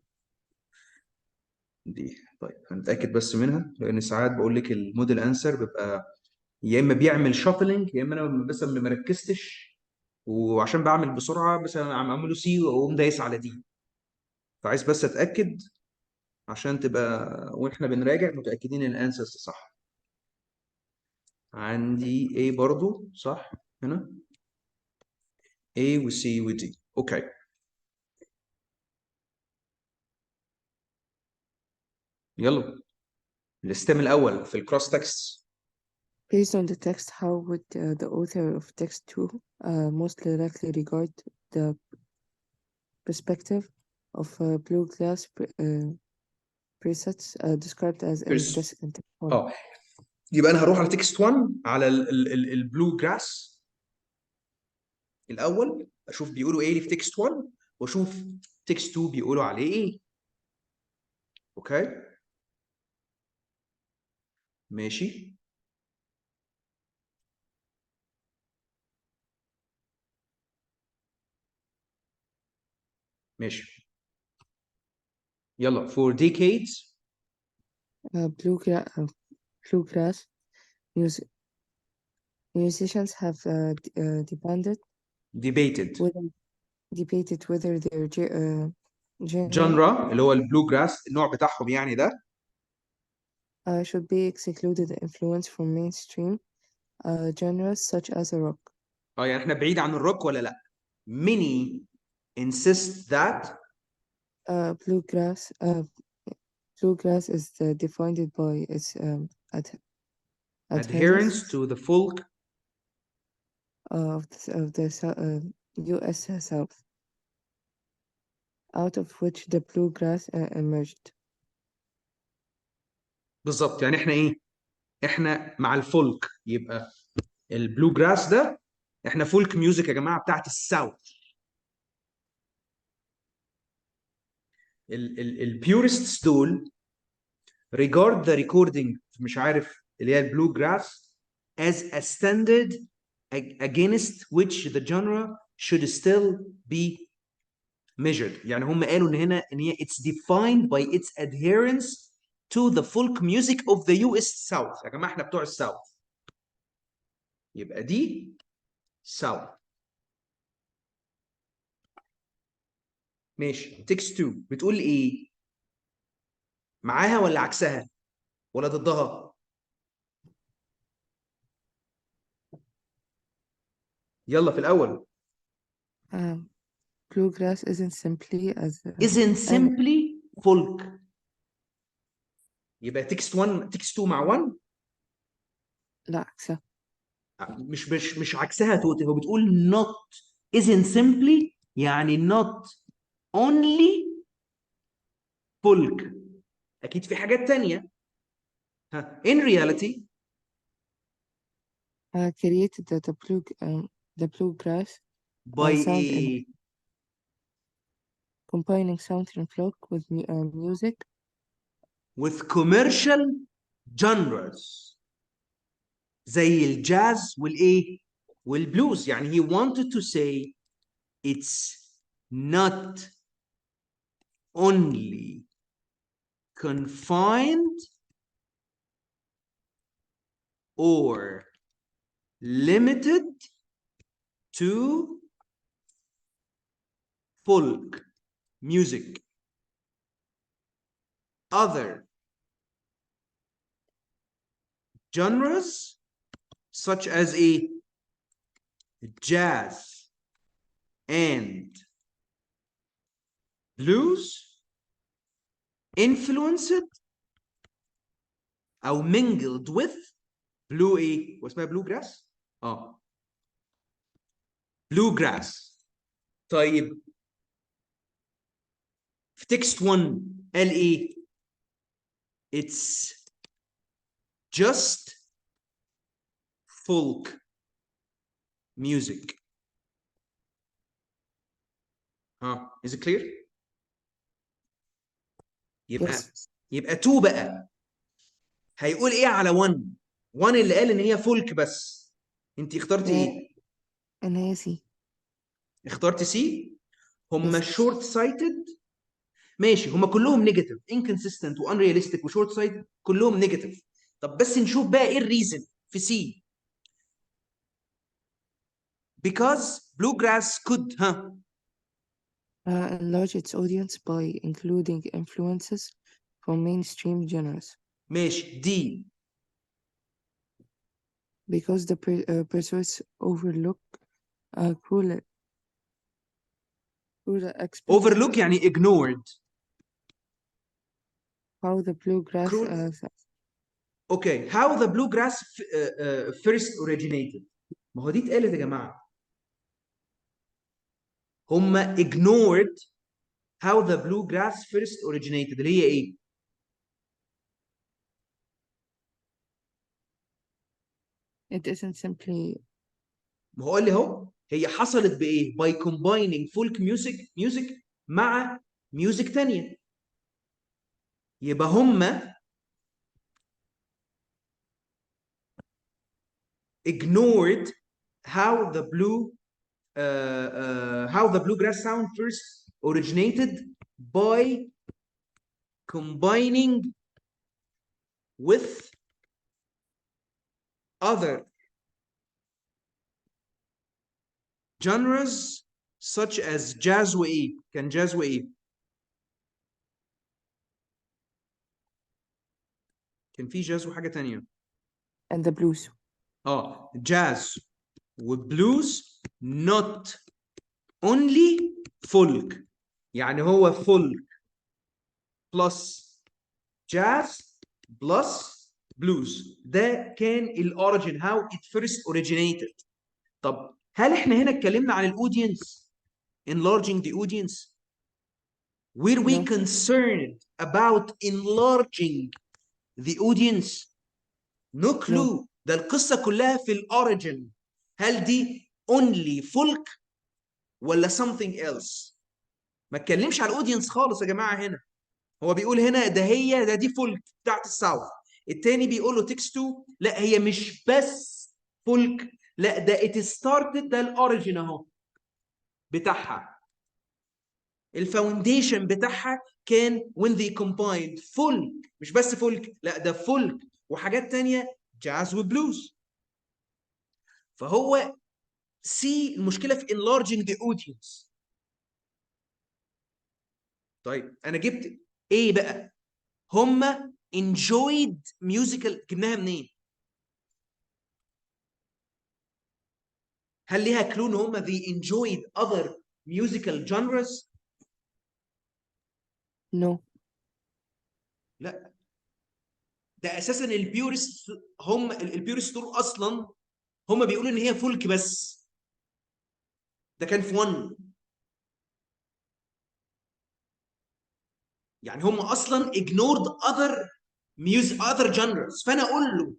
دي. طيب هنتاكد بس منها، لان ساعات بقول لك الموديل انسر بيبقى يا اما بيعمل شاتلنج، يا اما انا مثلا ما مركزتش وعشان بعمل بسرعه مثلا عم اعمله سي واقوم دايس على دي. فعايز بس اتاكد عشان تبقى واحنا بنراجع متاكدين ان الانسرز صح. عندي A برضو صح هنا، A و C و D. اوكي. يلا الاستم الاول في الكروس تكست. Based on the text, how would the author of text 2 most likely regard the perspective of blue glass presets described as in the second one? يبقى انا هروح على تكست 1 على البلو جراس الاول، اشوف بيقولوا ايه في تكست 1 واشوف تكست 2 بيقولوا عليه ايه. اوكي ماشي. ماشي. يلا for decades Bluegrass musicians have debated debated whether their genre genre اللي هو البلو جراس النوع بتاعهم يعني ده should be excluded influence from mainstream genres such as rock. يعني احنا بعيد عن الروك ولا لا؟ many insist that bluegrass is defined by its adherence to the folk of the U.S. South, out of which the bluegrass emerged. بالظبط. يعني احنا ايه؟ احنا مع الفولك. يبقى البلو جراس ده احنا فولك ميوزك يا جماعه بتاعت الساوث. البيورستس دول regard the recording مش عارف اللي هي البلو جراس as a standard against which the genre should still be measured. يعني هم قالوا ان هنا ان هي it's defined by its adherence to the folk music of the US South. يا جماعه احنا بتوع الساوث، يبقى دي ساوث. ماشي. تكست 2 بتقول ايه؟ معاها ولا عكسها ولا ضدها؟ يلا في الاول. Bluegrass isn't simply isn't simply folk. يبقى تكست 1 تكست 2 مع 1 لا عكسها. مش عكسها توتال، هو بتقول not isn't simply، يعني not only folk، اكيد في حاجات تانية. ها in reality created the bluegrass by sound in a combining sound and folk with music with commercial genres زي الجاز والايه والبلوز. يعني he wanted to say it's not only confined or limited to folk music. Other genres such as a jazz and blues influenced او mingled with blue ايه واسمها blue grass blue grass. طيب في تكست 1 قال ايه؟ it's just folk music. is it clear؟ يبقى yes يبقى 2 بقى هيقول ايه على 1؟ 1 اللي قال ان هي فولك بس، انت اخترتي ايه؟ إن هي سي. اخترتي سي. هم yes شورت سايتد، ماشي، هم كلهم نيجاتيف، انكونسيستنت وانرياليستيك وشورت سايتد، كلهم نيجاتيف. طب بس نشوف بقى ايه الريزن في سي. because bluegrass could enlarge its audience by including influences from mainstream genres ماشي دي because the pursuits overlook cruel aspects overlook يعني ignored. how the bluegrass cruel. اوكي how the bluegrass first originated. ما هو دي اتقالت يا جماعه. هم ignored how the bluegrass first originated اللي هي ايه؟ it isn't simply ما هو قال لي اهو هي حصلت بايه؟ by combining folk music مع ميوزك تانية. يبقى هم ignored how the bluegrass sound first originated by combining with other genres such as jazz وايه؟ كان جاز وايه؟ كان في جاز وحاجة تانية. and the blues جاز وبلوز not only folk. يعني هو folk plus jazz plus blues. ده كان الاوريجين how it first originated. طب هل احنا هنا اتكلمنا عن الاودينس enlarging the audience؟ were we No. concerned about enlarging the audience؟ no clue. ده القصة كلها في الاوريجين. هل دي only folk ولا something else؟ ما اتكلمش على الاودينس خالص يا جماعة هنا. هو بيقول هنا ده دي فولك بتاعت الساوث. التاني بيقول له تكست 2 لا هي مش بس فولك، لا ده ات ستارتد، ده الاوريجين اهو بتاعها. الفاونديشن بتاعها كان when they combined فولك، مش بس فولك، لا ده فولك وحاجات تانية جاز وبلوز. فهو سي المشكله في enlarging the audience. طيب انا جبت ايه بقى؟ هم enjoyed musical، جبناها منين؟ هل ليها كلو ان هم they enjoyed other musical genres؟ no لا ده اساسا البيورست، هم البيورست دول اصلا هم بيقولوا ان هي فولك بس. ده كان في 1. يعني هم اصلا ignored other genres. فانا اقول له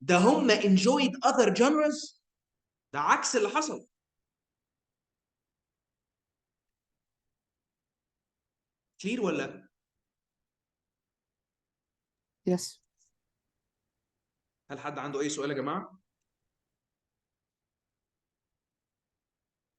ده هم enjoyed other genres، ده عكس اللي حصل. كلير ولا؟ Yes. هل حد عنده اي سؤال يا جماعه؟